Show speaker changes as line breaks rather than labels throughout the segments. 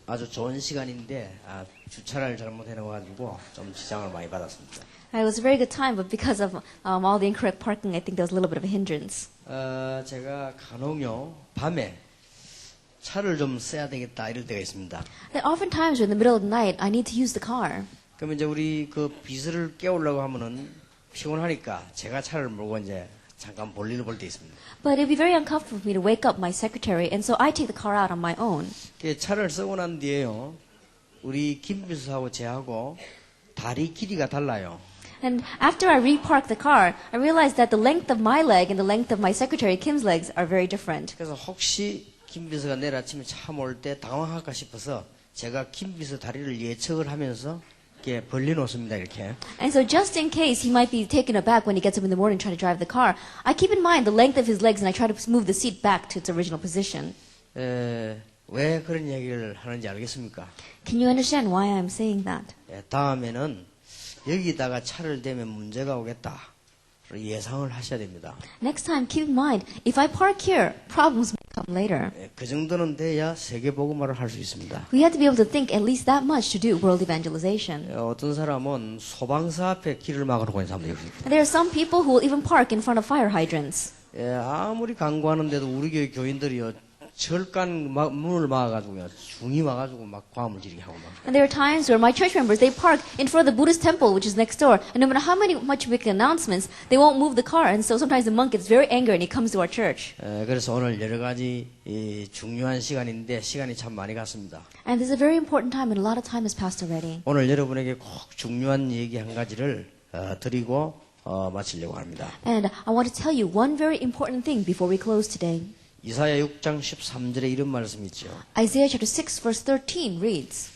아주 좋은 시간인데 주차를 잘못해놔가지고 좀 지장을 많이 받았습니다.
It was a very good time, but because of all the incorrect parking, I think there was a little bit of a hindrance.
제가 간혹요 밤에 차를 좀 써야 되겠다 이럴 때가 있습니다.
And oftentimes, in the middle of the night, I need to use the car.
그러면 이제 우리 그 비서를 깨우려고 하면은 피곤하니까 제가 차를 몰고 이제 잠깐 볼일을 볼 때 있습니다.
But it'd be very uncomfortable for me to wake up my secretary, and so I take the car out on my own.
차를 쓰고 난 뒤에요 우리 김 비서하고 제하고 다리 길이가 달라요.
And after I repark the car, I realized that the length of my leg and the length of my secretary Kim's legs are very different.
그래서 혹시 김 비서가 내일 아침에 차 몰 때 당황할까 싶어서 제가 김 비서 다리를 예측을 하면서 이렇게 벌려놓습니다. 이렇게.
And so just in case he might be taken aback when he gets up in the morning trying to drive the car, I keep in mind the length of his legs and I try to move the seat back to its original position.
왜 그런 얘기를 하는지 알겠습니까?
Can you understand why I'm saying that?
다음에는 여기다가 차를 대면 문제가 오겠다. 예상을 하셔야 됩니다.
Next time, keep in mind, if I park here, problems may come later.
그 정도는 돼야 세계복음화를 할 수 있습니다.
We have to be able to think at least that much to do world evangelization.
어떤 사람은 소방서 앞에 길을 막아놓고 있는 사람도 있습니다.
And there are some people who will even park in front of fire hydrants.
아무리 강구하는데도 우리 교회 교인들이요 철간 문을 막아가지고요 중이 막아가지고 막 과음을 지르게 하고 막.
And there are times where my church members, they park in front of the Buddhist temple, which is next door, and no matter how much we make announcements, they won't move the car, and so sometimes the monk gets very angry and he comes to our church.
그래서 오늘 여러 가지 중요한 시간인데 시간이 참 많이 갔습니다.
And this is a very important time, and a lot of time has passed already.
오늘 여러분에게 꼭 중요한 얘기 한 가지를 드리고 마치려고 합니다.
And I want to tell you one very important thing before we close today.
이사야 6장 13절에 이런 말씀이 있죠.
Isaiah chapter 6 verse 13 reads,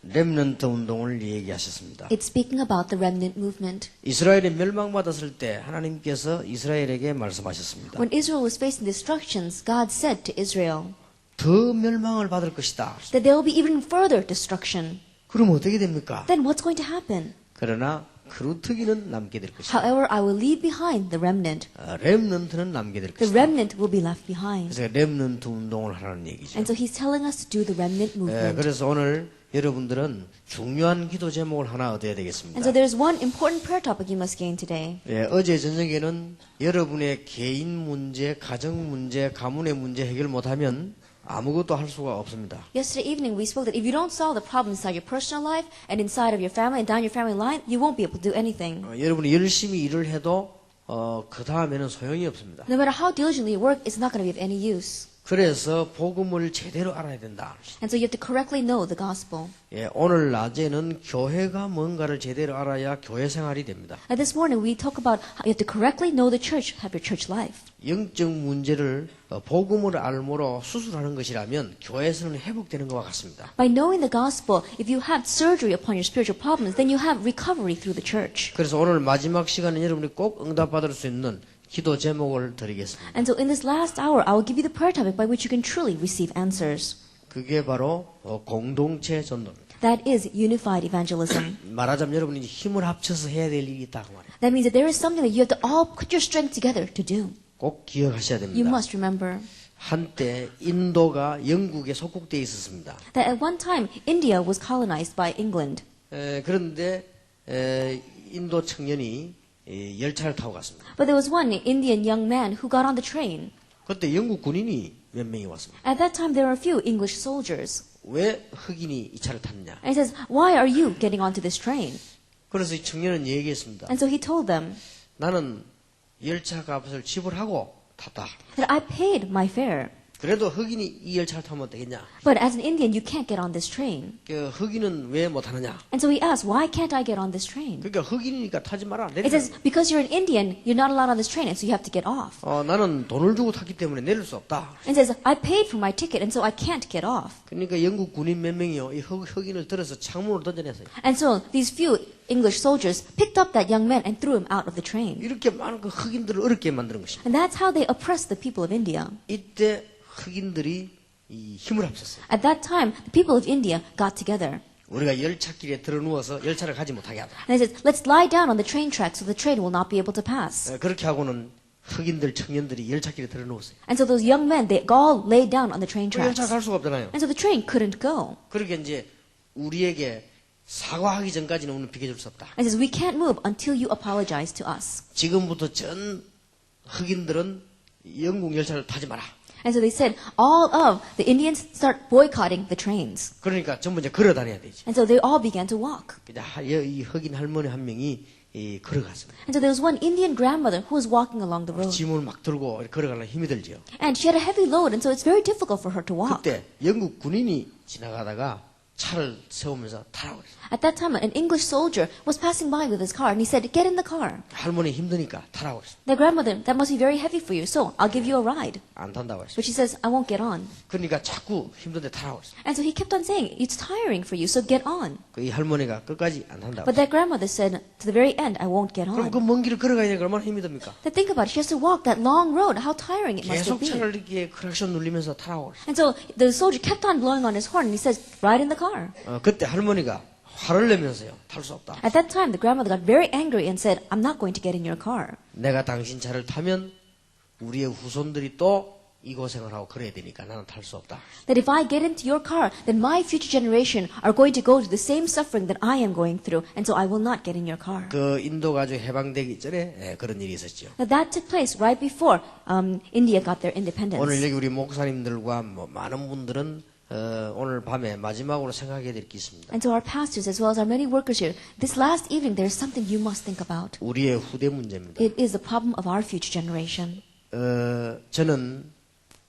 렘넌트 운동을 얘기하셨습니다.
it's speaking about the remnant movement.
이스라엘이 멸망받았을 때 하나님께서 이스라엘에게 말씀하셨습니다.
When Israel was facing destructions, God said to Israel
더 멸망을 받을 것이다.
that there will be even further destruction.
그럼 어떻게 됩니까?
Then what's going to happen?
그러나 그루터기는 남게 될 것이다.
However, I will leave behind the remnant.
렘넌트는 남게 될
The
것이다.
remnant will be left behind.
그래서 렘넌트 운동을 하라는 얘기죠.
And so he's telling us to do the remnant movement.
그래서 오늘 여러분들은 중요한 기도 제목을 하나 얻어야 되겠습니다.
And so there's one important prayer topic you must gain today.
어제 저녁에는 여러분의 개인 문제, 가정 문제, 가문의 문제 해결 못하면 아무것도 할 수가 없습니다.
Yesterday evening we spoke that if you don't solve the problem inside your personal life and inside of your family and down your family line, you won't be able to do anything.
여러분이 열심히 일을 해도 그 다음에는 소용이 없습니다.
No matter how diligently you work, it's not going to be of any use.
그래서 복음을 제대로 알아야 된다.
And so you have to correctly know the gospel.
오늘 낮에는 교회가 뭔가를 제대로 알아야 교회 생활이 됩니다.
And this morning we talk about how you have to correctly know the church, have your church life.
영적 문제를 복음을 알므로 수술하는 것이라면 교회에서는 회복되는 것과 같습니다.
By knowing the gospel, if you have surgery upon your spiritual problems, then you have recovery through the church.
그래서 오늘 마지막 시간에 여러분이 꼭 응답받을 수 있는 기도 제목을 드리겠습니다.
And so in this last hour, I will give you the prayer topic by which you can truly receive answers.
그게 바로 공동체 전도입니다.
That is unified evangelism.
말하자면 여러분이 힘을 합쳐서 해야 될 일이 있다고 말이에요.
That means that there is something that you have to all put your strength together to do.
꼭 기억하셔야
You
됩니다.
must remember
한때 인도가 영국에 속국되어 있었습니다.
that at one time India was colonized by England.
그런데 인도 청년이 열차를 타고 갔습니다.
But there was one Indian young man who got on the train.
그때 영국 군인이 몇 명이 왔습니다.
At that time there were a few English soldiers.
왜 흑인이 이 차를 탔냐?
And he says, why are you getting onto this train?
그래서 이 청년은 얘기했습니다.
And so he told them
나는 열차 값을 지불하고 탔다.
that I paid my fare.
그래도 흑인이 이 열차를 타면 되겠냐?
But as an Indian, you can't get on this train.
그 흑인은 왜 못 타느냐?
And so he asked, why can't I get on this train?
그러니까 흑인이니까 타지 마라.
It says, because you're an Indian, you're not allowed on this train, and so you have to get off.
나는 돈을 주고 탔기 때문에 내릴 수 없다.
And says, I paid for my ticket, and so I can't get off.
그러니까 영국 군인 몇 명이요, 이 흑인을 들어서 창문으로 던져냈어요.
And so these few English soldiers picked up that young man and threw him out of the train.
이렇게 많은 그 흑인들을 어렵게 만드는 것입니다.
And that's how they oppressed the people of India.
이때 흑인들이 이 힘을 합쳤어요.
At that time, the people of India got together.
우리가 열차길에 들어 누워서 열차를 가지 못하게 하자.
And they said, let's lie down on the train track so the train will not be able to pass.
그렇게 하고는 흑인들 청년들이 열차길에 들어놓았어요.
And so those young men, they all lay down on the train
그 열차
tracks.
갈 수가 없잖아요.
And so the train couldn't go.
그렇게 이제 우리에게 사과하기 전까지는 우리는 비켜줄 수 없다.
And says, we can't move until you apologize to us.
지금부터 전 흑인들은 영국 열차를 타지 마라.
And so they said, all of the Indians start boycotting the trains.
그러니까 전부 이제 걸어 다녀야 되지.
And so they all began to walk.
이 흑인 할머니 한 명이 걸어갔습니다.
And so there was one Indian grandmother who was walking along the road.
짐을 막 들고 걸어가려면 힘이 들지요.
And she had a heavy load, and so it's very difficult for her to walk.
그때 영국 군인이 지나가다가 차를 세우면서 타라고 그랬어요.
At that time, an English soldier was passing by with his car, and he said, get in the car.
할머니 힘드니까 타라고 그랬어요.
The grandmother, that must be very heavy for you, so I'll give you a ride.
안 탄다고 했어요.
But she says, I won't get on.
그러니까 자꾸 힘든데 타라고 했어요.
And so he kept on saying, it's tiring for you, so get on.
이 할머니가 끝까지 안 탄다고.
But that grandmother said, to the very end, I won't get
그럼
on.
그 먼 길을 걸어가야 되니까 얼마나 힘이 듭니까?
Then think about it. She has to walk that long road. How tiring it must
계속
be.
차를 이렇게 크락션 눌리면서 타라고 그랬어요.
And so the soldier kept on blowing on his horn, and he says, ride in the car.
그때 할머니가 화를 내면서요. 탈 수 없다.
At that time, the grandmother got very angry and said, I'm not going to get in your car.
내가 당신 차를 타면 우리의 후손들이 또 이 고생을 하고 그래야 되니까 나는 탈 수 없다.
That if I get into your car, then my future generation are going to go through the same suffering that I am going through, and so I will not get in your car.
그 인도 가족 해방되기 전에 그런 일이 있었죠.
Now that took place right before India got their independence.
오늘 여기 우리 목사님들과 많은 분들은 오늘 밤에 마지막으로 생각해야 될 게 있습니다.
And to our pastors as well as our many workers here, this last evening there is something you must think about.
우리의 후대 문제입니다.
It is the problem of our future generation.
저는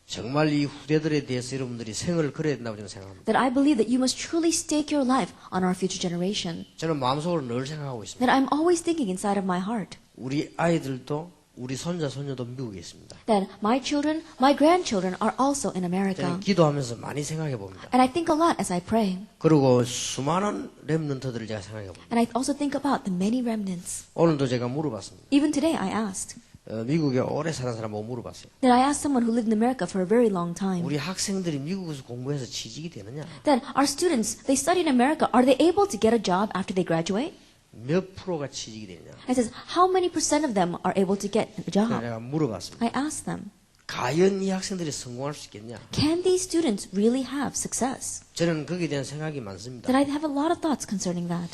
정말 이 후대들에 대해서 여러분들이 생을 걸어야 된다고 저는 생각합니다.
That I believe that you must truly stake your life on our future generation.
저는 마음속으로 늘 생각하고 있습니다.
That I'm always thinking inside of my heart.
우리 아이들도 우리 손자 손녀도 미국에 있습니다.
That my children, my grandchildren are also in America.
저는 기도하면서 많이 생각해 봅니다.
And I think a lot as I pray.
그리고 수많은 렘넌트들을 제가 생각해 봅니다.
And I also think about the many remnants.
오늘도 제가 물어봤습니다.
Even today I asked.
미국에 오래 사는 사람 보고 물어봤어요.
That I asked someone who lived in America for a very long time.
우리 학생들이 미국에서 공부해서 취직이 되느냐?
That our students, they study in America, are they able to get a job after they graduate?
몇 프로가 취직이 되느냐?
And says, how many percent of them are able to get a
그래서
job?
제가 물어봤습니다.
I asked them,
과연 이 학생들이 성공할 수 있겠냐?
can these students really have success?
저는 거기에 대한 생각이 많습니다.
That I have a lot of thoughts concerning that.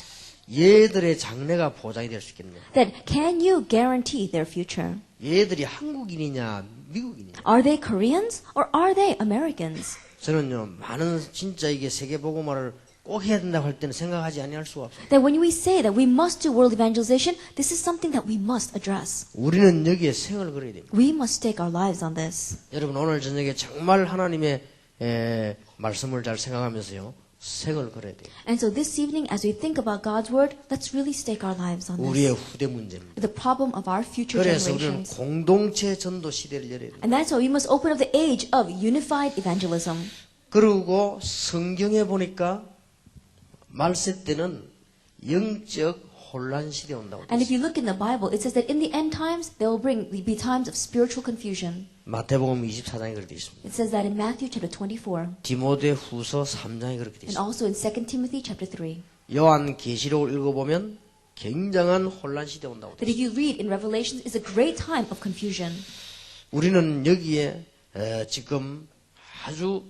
얘들의 장래가 보장이 될 수 있겠냐?
That can you guarantee their future?
얘들이 한국인이냐, 미국인이냐?
Are they Koreans or are they Americans?
저는요, 많은 진짜 이게 세계 복음화를 꼭 해야 된다고 할 때는 생각하지 아니할 수가 없어요.
That when we say that we must do world evangelization, this is something that we must address.
우리는 여기에 생을 걸어야 됩니다.
We must stake our lives on this.
여러분 오늘 저녁에 정말 하나님의 말씀을 잘 생각하면서요, 생을 걸어야 돼요.
And so this evening, as we think about God's word, let's really stake our lives on
우리의
this.
후대 문제입니다.
The problem of our future
그래서 우리는
generations.
공동체 전도 시대를 열어야 돼요.
And that's why we must open up the age of unified evangelism.
그리고 성경에 보니까 말세 때는 영적 혼란 시대 온다고
And if
했어요.
you look in the Bible, it says that in the end times, there will be times of spiritual confusion.
마태복음 24장에 그렇게 되어 있습니다.
It says that in Matthew chapter 24,
디모데 후서 3장에 그렇게 되어
and
있습니다.
also in 2 Timothy chapter 3.
요한 계시록을 읽어보면 굉장한 혼란 시대 온다고 되어
That if you read in Revelations, it's a great time of confusion.
우리는 여기에 지금 아주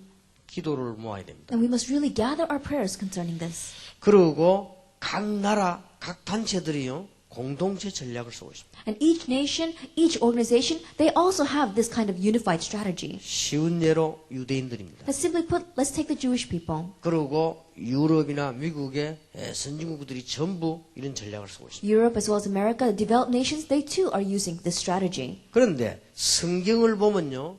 기도를 모아야 됩니다.
And we must really gather our prayers concerning this.
그리고 각 나라, 각 단체들이요 공동체 전략을 쓰고 있습니다.
And each nation, each organization, they also have this kind of unified strategy.
쉬운 예로 유대인들입니다.
Let's simply put, let's take the Jewish people.
그리고 유럽이나 미국의 선진국들이 전부 이런 전략을 쓰고 있습니다.
Europe as well as America, the developed nations, they too are using this strategy.
그런데 성경을 보면요,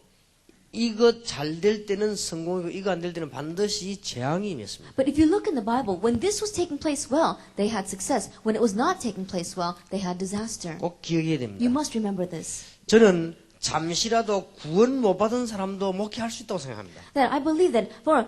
이거 잘 될 때는 성공이고 이거 안 될 때는 반드시 재앙이 임했습니다.
But if you look in the Bible, when this was taking place well, they had success. When it was not taking place well, they had disaster.
꼭 기억해야
You
됩니다.
must remember this.
저는 잠시라도 구원 못 받은 사람도 목회할 수 있다고 생각합니다.
That I believe that for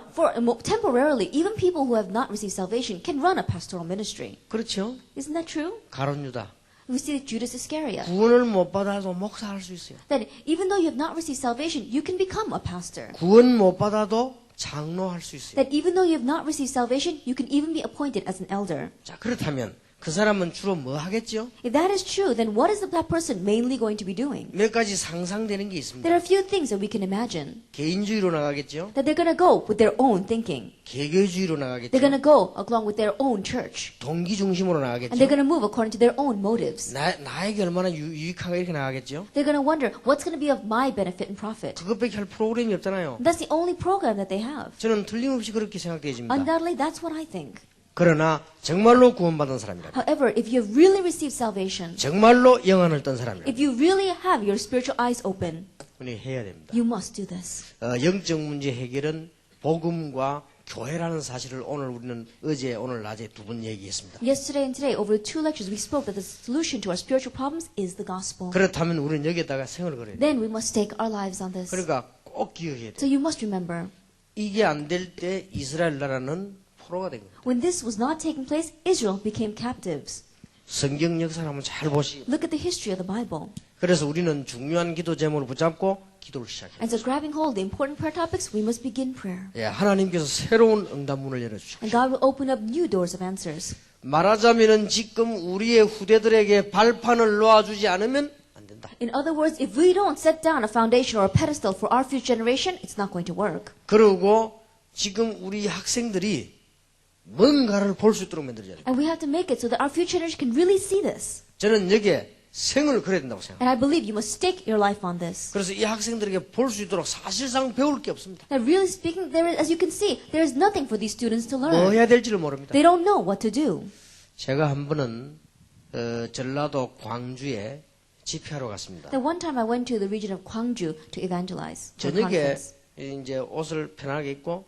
temporarily, even people who have not received salvation can run a pastoral ministry.
그렇죠?
Isn't that true?
가룟 유다.
We see that Judas Iscariot.
구원을 못 받아도 목사할 수 있어요.
That even though you have not received salvation, you can become a pastor.
구원 못 받아도 장로할 수 있어요.
That even though you have not received salvation, you can even be appointed as an elder.
자, 그렇다면 그 사람은 주로 뭐 하겠죠?
If that is true, then what is that person mainly going to be doing?
몇 가지 상상되는 게 있습니다.
There are a few things that we can imagine.
개인주의로 나가겠죠?
That they're going to go with their own thinking.
개교주의로
They're
나가겠죠?
going to go along with their own church.
동기 중심으로
And
나가겠죠?
they're going to move according to their own motives.
나에게 얼마나 유익한가 이렇게 나가겠죠?
They're going to wonder, what's going to be of my benefit and profit?
그것밖에 할 프로그램이 없잖아요.
That's the only program that they have.
저는 틀림없이 그렇게 생각되어집니다.
Undoubtedly, that's what I think.
그러나 정말로 구원받은 사람이라,
However, if you have really received salvation,
정말로 영안을 떤 사람이라,
if you really have your spiritual eyes open,
우리 해야 됩니다.
you must do this.
영적 문제 해결은 복음과 교회라는 사실을 오늘 낮에 두 번 얘기했습니다.
Yesterday and today, over 2 lectures, we spoke that the solution to our spiritual problems is the gospel.
그렇다면 우리는 여기에다가 생을 걸어야 돼요.
Then we must stake our lives on this.
그러니까 꼭 기억해야 돼요.
So you must remember,
이게 안 될 때 이스라엘 나라는 포로가 된 겁니다.
when this was not taking place, Israel became captives.
성경 역사를 한번 잘 보시고,
Look at the history of the Bible.
그래서 우리는 중요한 기도 제목을 붙잡고 기도를 시작해요.
And so grabbing hold of the important prayer topics, we must begin prayer.
예, 하나님께서 새로운 응답문을 열어주시고,
And God will open up new doors of answers.
말하자면은 지금 우리의 후대들에게 발판을 놓아주지 않으면 안 된다.
In other words, if we don't set down a foundation or a pedestal for our future generation, it's not going to work.
그리고 지금 우리 학생들이 뭔가를 볼 수 있도록 만들어야 돼요.
And we have to make it so that our future generation can really see this.
저는 여기에 생을 걸어야 된다고 생각합니다.
And I believe you must stake your life on this.
그래서 이 학생들에게 볼 수 있도록 사실상 배울 게 없습니다.
Now, really speaking, there is, as you can see, there is nothing for these students to
뭐
learn.
해야 될지를 모릅니다.
They don't know what to do.
제가 한 번은 전라도 광주에 집회하러 갔습니다.
The one time I went to the region of Gwangju to evangelize. for a
저녁에
conference.
이제 옷을 편하게 입고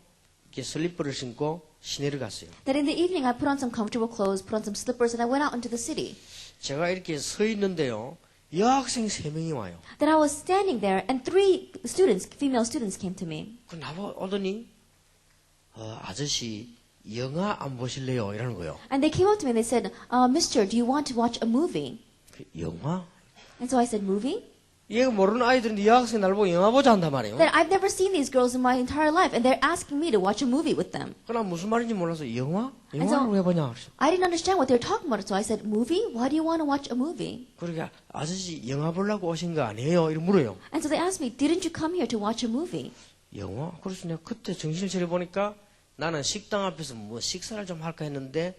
이렇게 슬리퍼를 신고 시내를 갔어요.
That in the evening I put on some comfortable clothes, put on some slippers, and I went out into the city.
제가 이렇게 서 있는데요, 여학생 3명이 와요.
Then I was standing there, and 3 students, female students, came to me.
그 나오더니 아저씨 영화 안 보실래요? 이러는 거예요.
And they came up to me and they said, Mister, do you want to watch a movie?
그 영화?
And so I said, movie?
얘가 모르는 아이들인데 여학생 날 보고 영화 보자 한단 말이에요.
Then I've never seen these girls in my entire life, and they're asking me to watch a movie with them.
그나 무슨 말인지 몰라서 영화?
And
영화를
so-
왜 보냐? 그랬어.
I didn't understand what they were talking about, so I said, movie? Why do you want to watch a movie?
그러니까 아저씨 영화 보려고 오신 거 아니에요? 이렇게 물어요.
And so they asked me, didn't you come here to watch a movie?
영화? 그래서 내가 그때 정신을 차려보니까 나는 식당 앞에서 뭐 식사를 좀 할까 했는데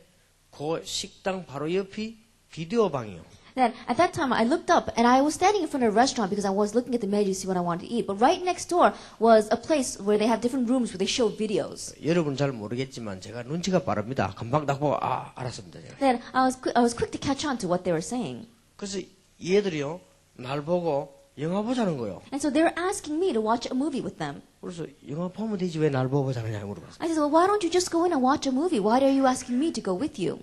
그 식당 바로 옆이 비디오 방이요.
Then at that time I looked up and I was standing in front of a restaurant because I was looking at the menu to see what I wanted to eat. But right next door was a place where they have different rooms where they show videos.
여러분 잘 모르겠지만 제가 눈치가 빠릅니다. 금방 딱 보고 알았습니다. 제가.
Then I was quick to catch on to what they were saying.
그래서 얘들이요 날 보고 영화 보자는 거예요.
And so they were asking me to watch a movie with them.
그래서 영화 보면 되지 왜 날 보고 보자느냐 물어봤어요.
I said, well, why don't you just go in and watch a movie? Why are you asking me to go with you?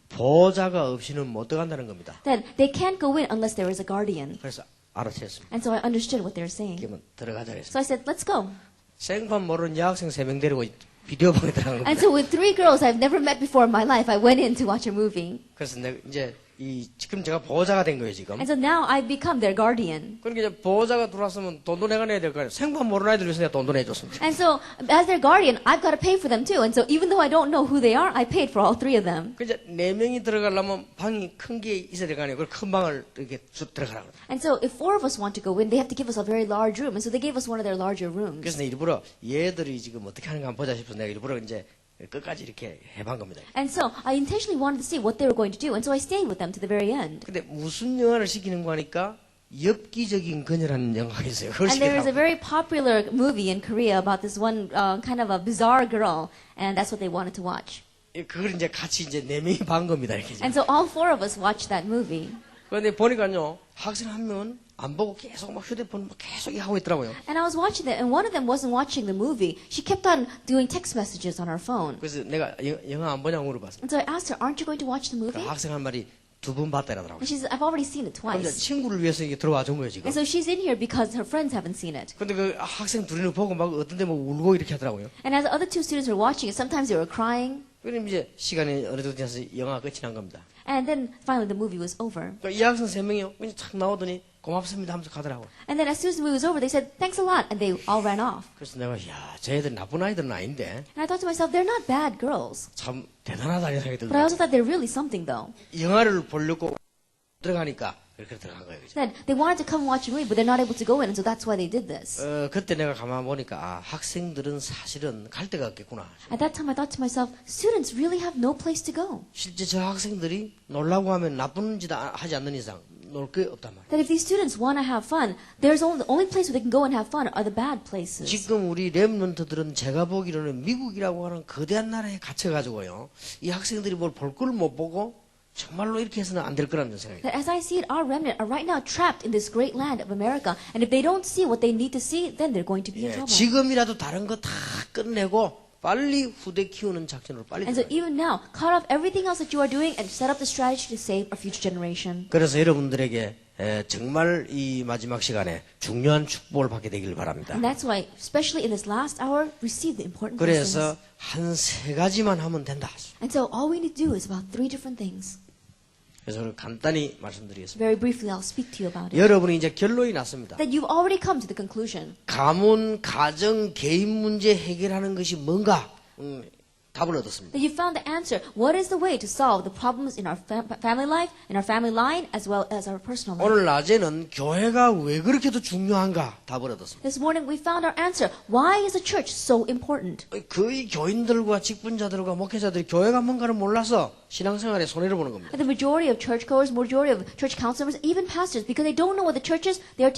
보호자가 없이는 못 들어간다는 겁니다.
Then they can't go in unless there is a guardian.
그래서 알아챘습니다.
And so I understood what they were saying.
그러면 들어가자
So
그랬습니다.
I said, let's go.
생판 모르는 여학생 3명 데리고 비디오 방에 들어간 겁니다.
And so with 3 girls I've never met before in my life, I went in to watch a movie.
그래서 내가 이제 지금 제가 보호자가 된 거예요 지금.
And so now I've become their guardian.
그러니까 이제 보호자가 들어왔으면 돈도 내가 내야 될 거 아니에요. 생판 모르는 아이들 위해서 내가 돈도 내줬습니다.
And so, as their guardian, I've got to pay for them too. And so, even though I don't know who they are, I paid for all 3 of them.
그 이제 4명이 들어가려면 방이 큰 게 있어야 될 거 아니에요. 그 큰 방을 이렇게 쭉 들어가라고.
And so, if 4 of us want to go in, they have to give us a very large room. And so, they gave us one of their larger rooms.
그래서 내가 일부러 얘들이 지금 어떻게 하는가 한번 보자 싶어서 내가 일부러 이제 끝까지 이렇게 해본 겁니다.
And so, I intentionally wanted to see what they were going to do. And so, I stayed with them to the very end.
근데 무슨 영화를 시키는 거 하니까 엽기적인 그녀라는 영화가 있어요. 그걸
And there is a
시키더라고요.
very popular movie in Korea about this one kind of a bizarre girl. And that's what they wanted to watch.
그걸 이제 같이 이제 4명이 본 겁니다. 이렇게.
And so, all 4 of us watched that movie.
그런데 보니까요 학생 한 명은 안 보고 계속 막 휴대폰 막 계속 하고 있더라고요.
And I was watching that, and one of them wasn't watching the movie. She kept on doing text messages on her phone.
그래서 내가 영화 안 보냐고 물어봤어요.
And so I asked her, aren't you going to watch the
그
movie?
학생 한 말이 2번 봤다 이러더라고요.
And she said, I've already seen it
그럼 이제
twice.
친구를 위해서 이게 들어와 준 거예요 지금.
And so she's in here because her friends haven't seen it.
근데 그 학생 둘이는 보고 막 어떤 데뭐 울고 이렇게 하더라고요.
And as the other 2 students were watching it, sometimes they were crying.
그럼 이제 시간이 어느 정도 지나서 영화가 끝이 난 겁니다.
And then finally the movie was over.
그러니까 이 학생 3명이요. 그냥 착 나오더니 고맙습니다 하면서 가더라고.
And then as soon as the movie was over, they said, thanks a lot, and they all ran off.
그래서 내가 야, 쟤들 나쁜 아이들은 아닌데
And I thought to myself, they're not bad girls.
참 대단하다 이런 생각이
But I
들더라고.
also thought they're really something, though.
영화를 보려고 들어가니까 그렇게 들어간 거예요. 그죠?
Then they wanted to come and watch a movie, but they're not able to go in, and so that's why they did this.
그때 내가 가만 보니까 아, 학생들은 사실은 갈 데가 없겠구나.
At that time, I thought to myself, students really have no place to go.
실제 저 학생들이 놀라고 하면 나쁜 짓 하지 않는 이상 놀 게 없단 말이에요.
That if these students want to have fun, there's only the only place where they can go and have fun are the bad places.
지금 우리 랩런트들은 제가 보기로는 미국이라고 하는 거대한 나라에 갇혀가지고요. 이 학생들이 뭘 볼 걸 못 보고 정말로 이렇게 해서는 안 될 거라는 생각이
That as I see it, our remnant are right now trapped in this great land of America, and if they don't see what they need to see, then they're going to be in
예,
trouble.
지금이라도 다른 거 다 끝내고 빨리 후대 키우는 작전으로 빨리
And so
들어가요.
even now, cut off everything else that you are doing and set up the strategy to save our future generation.
그래서 여러분들에게 정말 이 마지막 시간에 중요한 축복을 받게 되길 바랍니다.
And that's why, especially in this last hour, receive the important
그래서
blessings.
한 세 가지만 하면 된다.
And so all we need to do is about 3 different things.
그래서 오늘 간단히 말씀드리겠습니다.
Very briefly, I'll speak to you about it.
여러분이 이제 결론이 났습니다.
That you've already come to the conclusion.
가문, 가정, 개인 문제 해결하는 것이 뭔가 답을 얻었습니다.
That you found the answer. What is the way to solve the problems in our family life, in our family line, as well as our personal life?
오늘 낮에는 교회가 왜 그렇게도 중요한가 답을 얻었습니다.
This morning we found our answer. Why is the church so important?
거의 교인들과 직분자들과 목회자들이 교회가 뭔가를 몰라서 신앙생활에 손해를 보는 겁니다.
And the majority of churchgoers, majority of church council members, even pastors, because they don't know what the church is, they're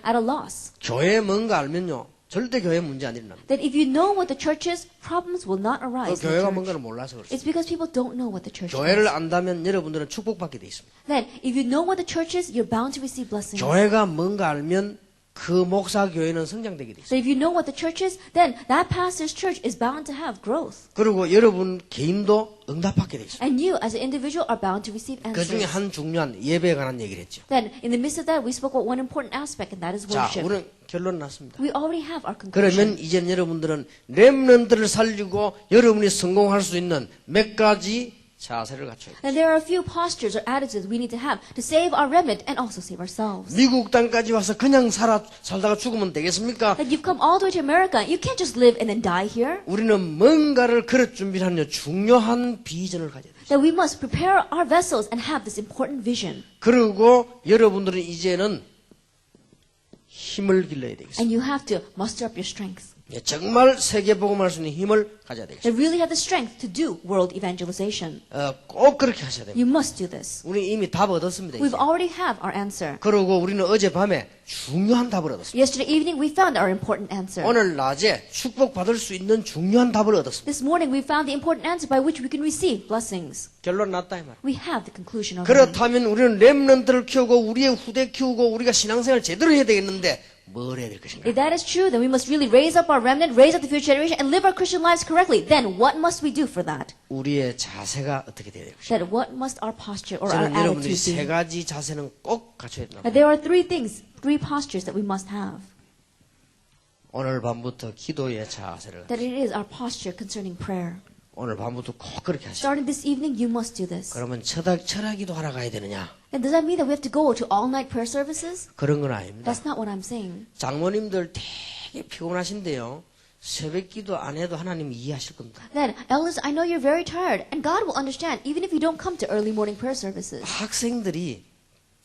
at a loss.
교회 뭔가 알면요. 절대 교회 문제 안 일어납니다.
That if you know what the church is, problems will not arise. in the
교회가
church.
뭔가를 몰라서 그렇습니다.
It's because people don't know what the church
교회를
is.
안다면 여러분들은 축복받게 돼 있습니다.
Then, if you know what the church is, you're bound to receive blessings.
교회가 뭔가 알면 그 목사 교회는 성장되게 돼 있습니다.
So if you know what the church is, then that pastor's church is bound to have growth.
그리고 여러분 개인도 응답받게 돼 있습니다.
And you, as an individual, are bound to receive
그 중에
answers.
한 중요한 예배에 관한 얘기를 했죠.
Then, in the midst of that, we spoke about one important aspect, and that is
자,
worship.
우리는 결론 났습니다.
We already have our
그러면
conclusion.
이제 여러분들은 렘넌트를 살리고 여러분이 성공할 수 있는 몇 가지 자세를 갖춰야 돼요.
And there are a few postures or attitudes we need to have to save our remnant and also save ourselves.
미국 땅까지 와서 그냥 살다가 죽으면 되겠습니까?
That you've come all the way to America, you can't just live and then die here.
우리는 뭔가를 그럴 준비하는 중요한 비전을 가져야 돼요.
That we must prepare our vessels and have this important vision.
그리고 여러분들은 이제는 힘을 길러야 되겠습니다.
And you have to muster up your strength.
정말 세계복음할 수 있는 힘을 가져야 되겠습니다.
That really have the strength to do world evangelization.
꼭 그렇게 하셔야 됩니다.
You must do this.
우리 이미 답 얻었습니다.
We've
이제.
already have our answer.
그리고 우리는 어젯밤에 중요한 답을 얻었습니다.
Yesterday evening, we found our important answer.
오늘 낮에 축복받을 수 있는 중요한 답을 얻었습니다.
This morning, we found the important answer by which we can receive blessings.
결론 났다 이 말.
We have the conclusion of it.
그렇다면 우리는 렘넌트를 키우고 우리의 후대 키우고 우리가 신앙생활 제대로 해야 되겠는데 뭘 해야 될 것인가?
If that is true, then we must really raise up our remnant, raise up the future generation, and live our Christian lives correctly. Then what must we do for that?
우리의 자세가 어떻게 돼야 될 것인가?
That what must our posture or our
저는 여러분들이
attitude
세
be?
가지 자세는 꼭 갖춰야 된다.
That there are 3 things, 3 postures that we must have.
오늘 밤부터 기도의 자세를
That it is our posture concerning prayer.
오늘 밤부터 꼭 그렇게 하시죠.
Starting this evening, you must do this.
그러면 철학기도 하러 가야 되느냐?
And does that mean that we have to go to all-night prayer services?
그런 건 아닙니다.
That's not what I'm saying.
장모님들 되게 피곤하신데요. 새벽기도 안 해도 하나님 이해하실 겁니다.
Then, elders, I know you're very tired, and God will understand, even if you don't come to early morning prayer services.
학생들이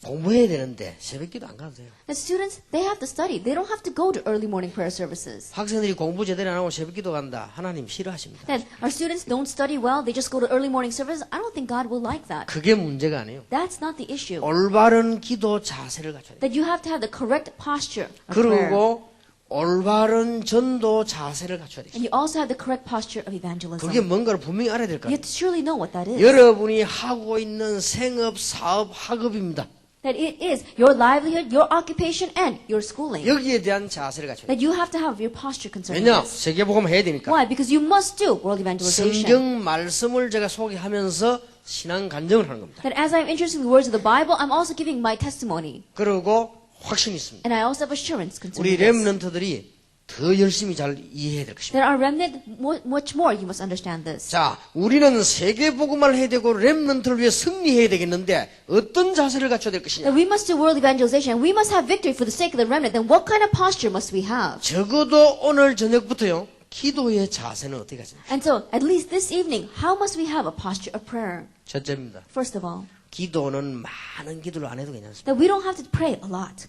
공부해야 되는데 새벽기도 안 가도 돼요.
And students, they have to study. They don't have to go to early morning prayer services.
학생들이 공부 제대로 안 하고 새벽기도 간다. 하나님 싫어하십니다.
Then, our students don't study well, they just go to early morning services. I don't think God will like that.
그게 문제가 아니에요.
That's not the issue.
올바른 기도 자세를 갖춰야 돼요.
That you have to have the correct posture of prayer.
그리고 올바른 전도 자세를 갖춰야 돼요.
And you also have the correct posture of evangelism.
그게 뭔가를 분명히 알아야 될
You
거예요.
have to surely know what that is.
여러분이 하고 있는 생업, 사업, 학업입니다.
That it is your livelihood, your occupation, and your schooling.
여기에 대한 자세를 갖춰야 돼요.
That you have to have your posture concerning
왜냐?
this.
세계복음 해야 되니까.
Why? Because you must do world evangelization.
성경 말씀을 제가 소개하면서 신앙 간증을 하는 겁니다.
That as I'm introducing the words of the Bible, I'm also giving my testimony.
그리고 확신이 있습니다.
And I also have assurance concerning
우리
this.
렘넌트들이 더 열심히 잘 이해해야 될 것입니다.
There are remnant, much more you must understand this.
자, 우리는 세계 복음을 해야 되고 렘넌트를 위해 승리해야 되겠는데 어떤 자세를 갖춰야 될 것이냐?
That we must do world evangelization and we must have victory for the sake of the remnant. Then what kind of posture must we have?
적어도 오늘 저녁부터요. 기도의 자세는 어떻게 가십니까?
And so, at least this evening, how must we have a posture of prayer?
첫째입니다.
First of all,
기도는 많은 기도를 안 해도 괜찮습니다.
that we don't have to pray a lot.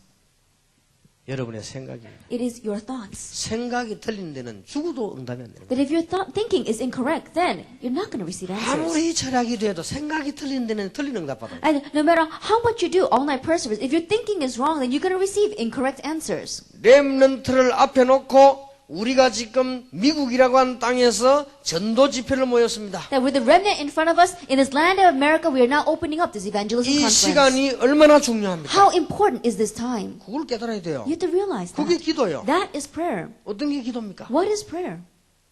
여러분의 생각입니다.
It is your thoughts.
생각이 틀린 데는 죽어도 응답이 안 됩니다.
That if your thinking is incorrect, then you're not going to receive answers.
아무리 철학이 돼도 생각이 틀린 데는 틀린 응답 받아요.
And no matter how much you do all-night perseverance, if your thinking is wrong, then you're going to receive incorrect answers.
렘넌트를 앞에 놓고 우리가 지금 미국이라고 하는 땅에서 전도 집회를 모였습니다.
That with the remnant in front of us, in this land of America, we are now opening up this evangelism
이
conference.
시간이 얼마나 중요합니까?
How important is this time?
그걸 깨달아야 돼요.
You have to realize
그게
that.
기도예요.
That is prayer.
어떤 게 기도입니까?
What is prayer?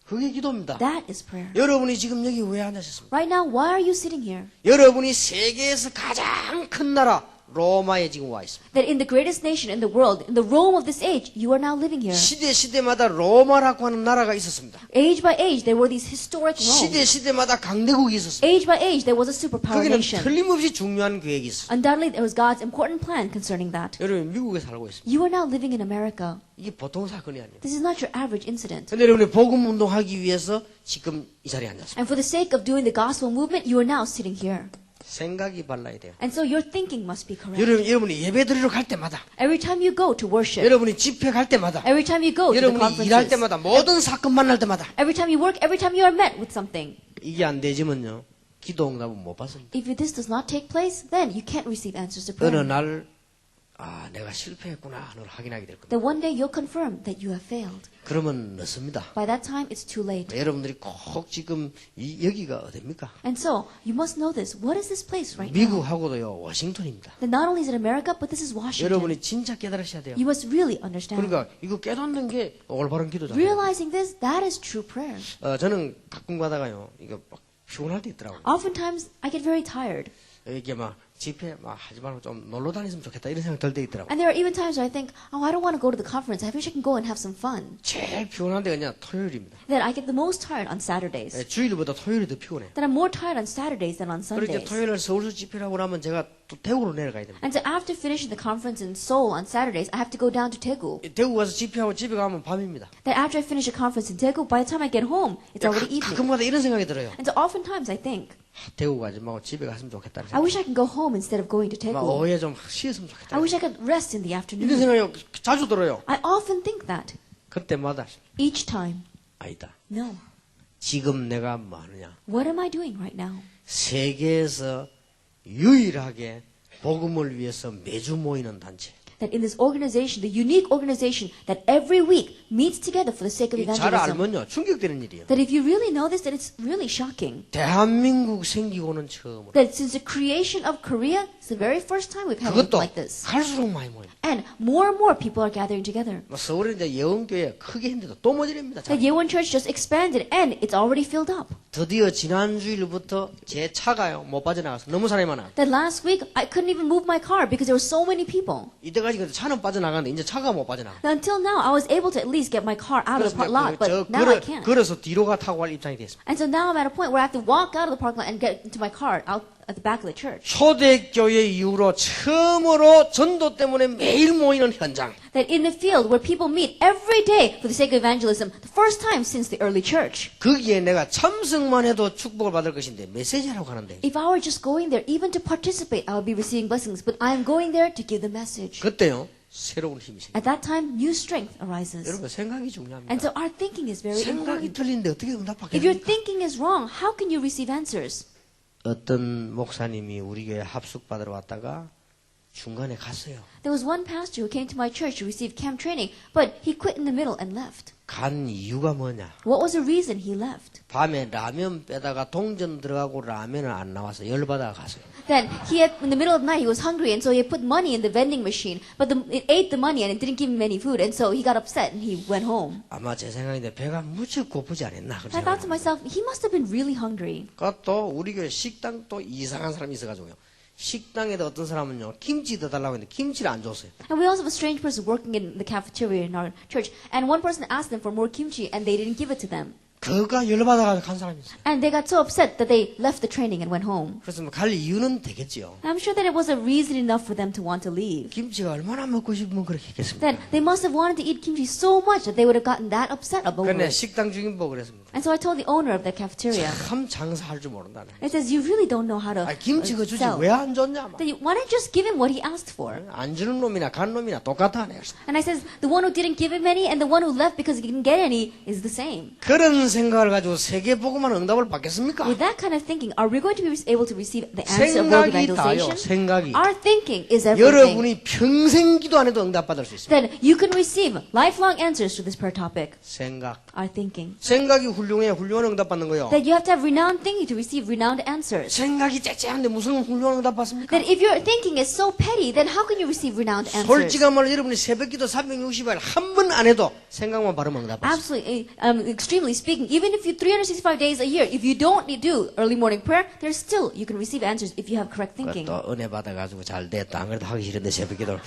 그게 기도입니다.
That is prayer.
여러분이 지금 여기 왜 앉으셨습니까?
Right now, why are you sitting here?
여러분이 세계에서 가장 큰 나라 로마에 지금 와 있습니다.
That in the greatest nation in the world, in the Rome of this age, you are now living here.
시대마다 로마라고 하는 나라가 있었습니다.
Age by age, there were these historic Romes.
시대마다 강대국이 있었습니다.
Age by age, there was a superpower
거기는
nation.
틀림없이 중요한 계획이 있어요.
Undoubtedly, there was God's important plan concerning that.
여러분 미국에 살고 있습니다.
You are now living in America.
이게 보통 사건이 아니에요.
This is not your average incident.
근데 여러분이 복음 운동하기 위해서 지금 이 자리에 앉았습니다.
And for the sake of doing the gospel movement, you are now sitting here.
생각이 발라야 돼요.
And so your thinking must be correct.
여러분이 예배 드리러 갈 때마다,
Every time you go to worship,
여러분이 집회 갈 때마다,
every time you go to the
여러분이 일할
conferences,
때마다, 모든 사건 만날 때마다
every time you work, every time you are met with something.
이게 안 되지만요. 기도 응답은 못 받습니다.
If this does not take place, then you can't receive answers to
어느
prayer.
날 내가 실패했구나 하는 걸 확인하게 될 겁니다.
Then one day you'll confirm that you have failed.
그러면 늦습니다.
By that time, it's too late.
여러분들이 꼭 지금 여기가 어디입니까?
And so, you must know this. What is this place right now?
미국하고도요 워싱턴입니다.
That not only is it America, but this is Washington.
여러분이 진짜 깨달으셔야 돼요.
You must really understand.
그러니까 이거 깨닫는 게 올바른 기도잖아요.
Realizing this, that is true prayer.
저는 가끔 가다가요 이거 막 피곤할 때 있더라고요.
Oftentimes, I get very tired.
이게 막 집회 막 하지 말고 좀 놀러 다녔으면 좋겠다 이런 생각 들 때 있더라고요.
And there are even times where I think, oh, I don't want to go to the conference. I wish I can go and have some fun.
제일 피곤한 데가 그냥 토요일입니다.
That I get the most tired on Saturdays.
주일보다 토요일이 더 피곤해.
That I'm more tired on Saturdays than on
그렇게
Sundays.
토요일날 서울서 집회를 하고 나면 제가 또 대구로 내려가야 됩니다.
And so after finishing the conference in Seoul on Saturdays, I have to go down to Daegu.
대구 가서 집회하고 집에 가면 밤입니다.
That after I finish a conference in Daegu, by the time I get home, it's already evening.
가끔가다 이런 생각이 들어요.
And so oftentimes I think,
대구 가지 말고 집에 갔으면 좋겠다는
I
생각.
wish I can go home instead of going to
막
Daegu.
오후에 좀 쉬었으면 좋겠다.
I wish I could rest in the
이런
afternoon.
생각이 자주 들어요.
I often think that.
그때마다
Each time.
아니다.
No.
지금 내가 뭐 하느냐.
What am I doing right now?
세계에서 유일하게 복음을 위해서 매주 모이는 단체.
That in this organization, the unique organization that every week meets together for the sake of
잘
evangelism.
알면요 충격되는 일이에요.
That if you really know this, then it's really shocking.
대한민국 생기고는 처음으로.
That since the creation of Korea, it's the very first time we've had anything
그것도
like this.
갈수록 많이 모여.
And more people are gathering together.
서울에 이제 예원교회 크게 했는데도 또 모자랍니다.
The Yewon Church just expanded and it's already filled up.
드디어 지난 주일부터 제 차가요 못 빠져나가서 너무 사람이 많아.
That last week, I couldn't even move my car because there were so many people.
이때까지 차는 빠져나가는데 이제 차가 못 빠져나가.
Now, until now, I was able to at least get my car out of the park lot, but now I can't.
걸어서 뒤로가 타고 갈 입장이 됐습니다.
And so now I'm at a point where I have to walk out of the parking lot and get into my car out at the back of the church.
초대교회 이후로 처음으로 전도 때문에 매일 모이는 현장.
That in the field where people meet every day for the sake of evangelism, the first time since the early church.
거기에 내가 참석만 해도 축복을 받을 것인데 메시지라고 하는데
If I were just going there, even to participate, I would be receiving blessings. But I am going there to give the message.
그때요 새로운 힘이 생겨.
At that time, new strength arises.
여러분 생각이 중요합니다.
And so our thinking is very
생각이
important.
틀린데 어떻게
If your
응답하겠습니까?
thinking is wrong, how can you receive answers?
어떤 목사님이 우리 교회 합숙 받으러 왔다가 중간에 갔어요.
There was one pastor who came to my church to receive camp training, but he quit in the middle and left.
간 이유가 뭐냐?
What was the reason he left?
밤에 라면 빼다가 동전 들어가고 라면은 안 나와서 열받아 갔어요.
Then in the middle of the night, he was hungry, and so he put money in the vending machine, but it ate the money and it didn't give him any food, and so he got upset and he went home.
아마 제 생각인데 배가 무척 고프지 않았나 그런
I thought to
생각이.
myself, he must have been really hungry.
또 우리 교회 식당 또 이상한 사람이 있어가지고요. 식당에도 어떤 사람은요, 김치 더 달라고 했는데 김치를 안 줬어요.
And we also have a strange person working in the cafeteria in our church. And one person asked them for more kimchi and they didn't give it to them.
그가 열받아가지고 간 사람이 있어요.
And they got so upset that they left the training and went home.
그래서 뭐 갈 이유는 되겠지요.
And I'm sure that it was a reason enough for them to want to leave.
김치가 얼마나 먹고 싶으면 그렇게 했겠습니까?
That they must have wanted to eat kimchi so much that they would have gotten that upset about
근데
it.
식당 주인 보고 그랬습니다.
And so I told the owner of the cafeteria,
참 장사할 줄 모른다네.
it says, you really don't know how to
김치가 주지
sell.
왜 안 줬냐? 막.
Why don't you just give him what he asked for?
안 주는 놈이나 간 놈이나 똑같아. 내가.
And I says, the one who didn't give him any and the one who left because he didn't get any is the same.
그런 생각을 가지고 세계 복음만 응답을 받겠습니까?
With that kind of thinking, are we going to be able to receive the answer of world
생각이 다요.
evangelization?
생각이.
Our thinking is everything.
여러분이 평생 기도 안 해도 응답 받을 수 있습니다.
Then you can receive lifelong answers to this prayer topic.
생각.
Our thinking.
생각이 훌륭해야 훌륭한 응답 받는 거요.
That you have to have renowned thinking to receive renowned answers.
생각이 째째한데 무슨 훌륭한 응답 받습니까?
That if your thinking is so petty, then how can you receive renowned answers?
솔직한 말로 여러분이 새벽기도 360일 한 번 안 해도 생각만 바르면 응답 받습니다.
Absolutely, extremely speaking, even if you 365 days a year, if you don't do early morning prayer, there's still you can receive answers if you have correct thinking.
또 은혜 받아가지고 잘 됐다. 안 그래도 하기 싫은데 새벽기도.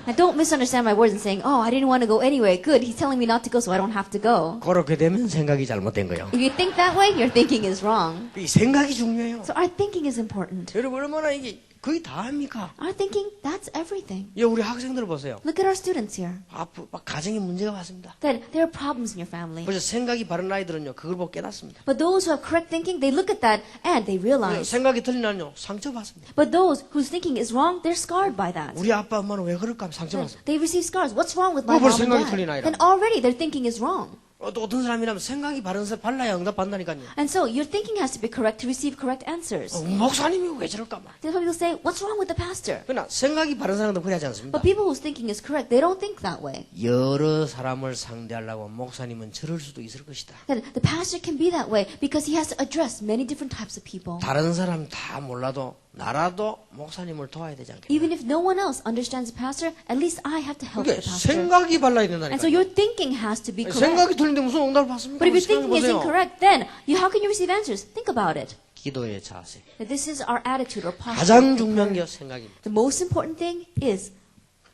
And don't misunderstand my words and saying, "Oh, I didn't want to go anyway. Good, he's telling me not to go, so I don't have to go."
그렇게 되면 생각이 잘못된 거예요.
If you think that way, your thinking is wrong.
이 생각이 중요해요.
So our thinking is important.
여러분 얼마나 이게 거의 다 합니까?
Our thinking, that's everything.
예, 우리 학생들 보세요.
Look at our students here.
막 가정에 문제가 왔습니다.
That there are problems in your family.
그래서 생각이 바른 아이들은요, 그걸 보고 깨닫습니다.
But those who have correct thinking, they look at that and they realize.
생각이 틀린 아이는요, 상처받습니다.
But those whose thinking is wrong, they're scarred by that.
우리 아빠 엄마는 왜 그럴까 하면 상처받습니다.
They receive scars. What's wrong with my
뭐
mom and
생각이 틀린
dad?
아이라.
Then already their thinking is wrong.
또 어떤 사람이라면 생각이 발라야 응답 받는다니까요.
And so your thinking has to be correct to receive correct answers.
목사님이 왜 저럴까 막.
Then some people say, what's wrong with the pastor?
그러나 생각이 바른 사람도 그러지 않습니다.
But people whose thinking is correct, they don't think that way.
여러 사람을 상대하려고 목사님은 저럴 수도 있을 것이다.
That the pastor can be that way because he has to address many different types of people.
다른 사람 다 몰라도 나라도 목사님을 도와야 되지 않겠나.
Even if no one else understands the pastor, at least I have to help
그게
the pastor.
생각이 발라야
And so
된다니까요.
your thinking has to be correct.
생각이 틀린데 무슨 응답을 받습니까?
But if your
생각해
thinking is
보세요.
incorrect, then how can you receive answers? Think about it.
기도의 자세.
That this is our attitude or posture.
가장 중요한 게 생각입니다.
The most important thing is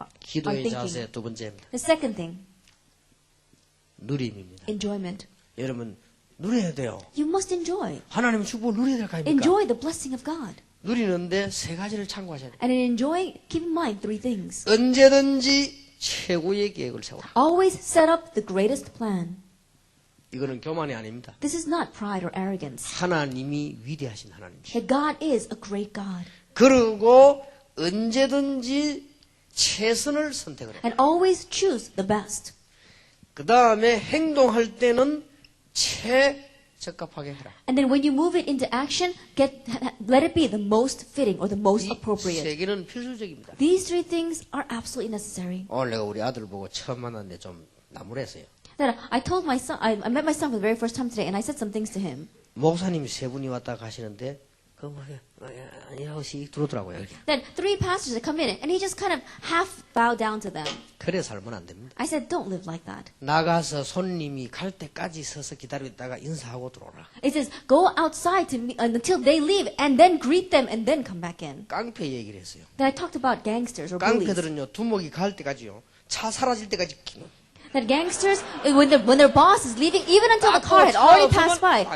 our
기도의
thinking.
자세 두 번째입니다.
The second thing,
누림입니다.
enjoyment.
여러분 누려야 돼요.
You must enjoy.
하나님의 축복을 누려야 될 거 아닙니까?
Enjoy the blessing of God.
누리는데 세 가지를 참고하셔야 돼요.
And in enjoying, keep in mind three things.
언제든지 최고의 계획을 세워라.
Always set up the greatest plan.
이거는 교만이 아닙니다.
This is not pride or arrogance.
하나님이 위대하신 하나님이시죠.
That God is a great God.
그리고 언제든지 최선을 선택을 해요.
And always choose the best.
그 다음에 행동할 때는 최적합하게 해라.
And then when you move it into action, let it be the most fitting or the most
이
appropriate.
세 개는 필수적입니다.
These three things are absolutely necessary.
오늘 내가 우리 아들 보고 처음 만났는데 좀 나무랬어요.
That I told my son, I met my son for the very first time today, and I said some things to him.
목사님 세 분이 왔다 가시는데 아니라고 씩 들어오더라고요. 이렇게.
Then three pastors had come in, and he just kind of half bowed down to them.
그래 살면 안 됩니다.
I said, don't live like that.
나가서 손님이 갈 때까지 서서 기다리다가 인사하고 들어오라.
It says, go outside until they leave, and then greet them, and then come back in.
깡패 얘기를 했어요.
Then I talked about gangsters or bullies.
깡패들은요 두목이 갈 때까지요 차 사라질 때까지
That gangsters, when their boss is leaving, even until the car had already passed by,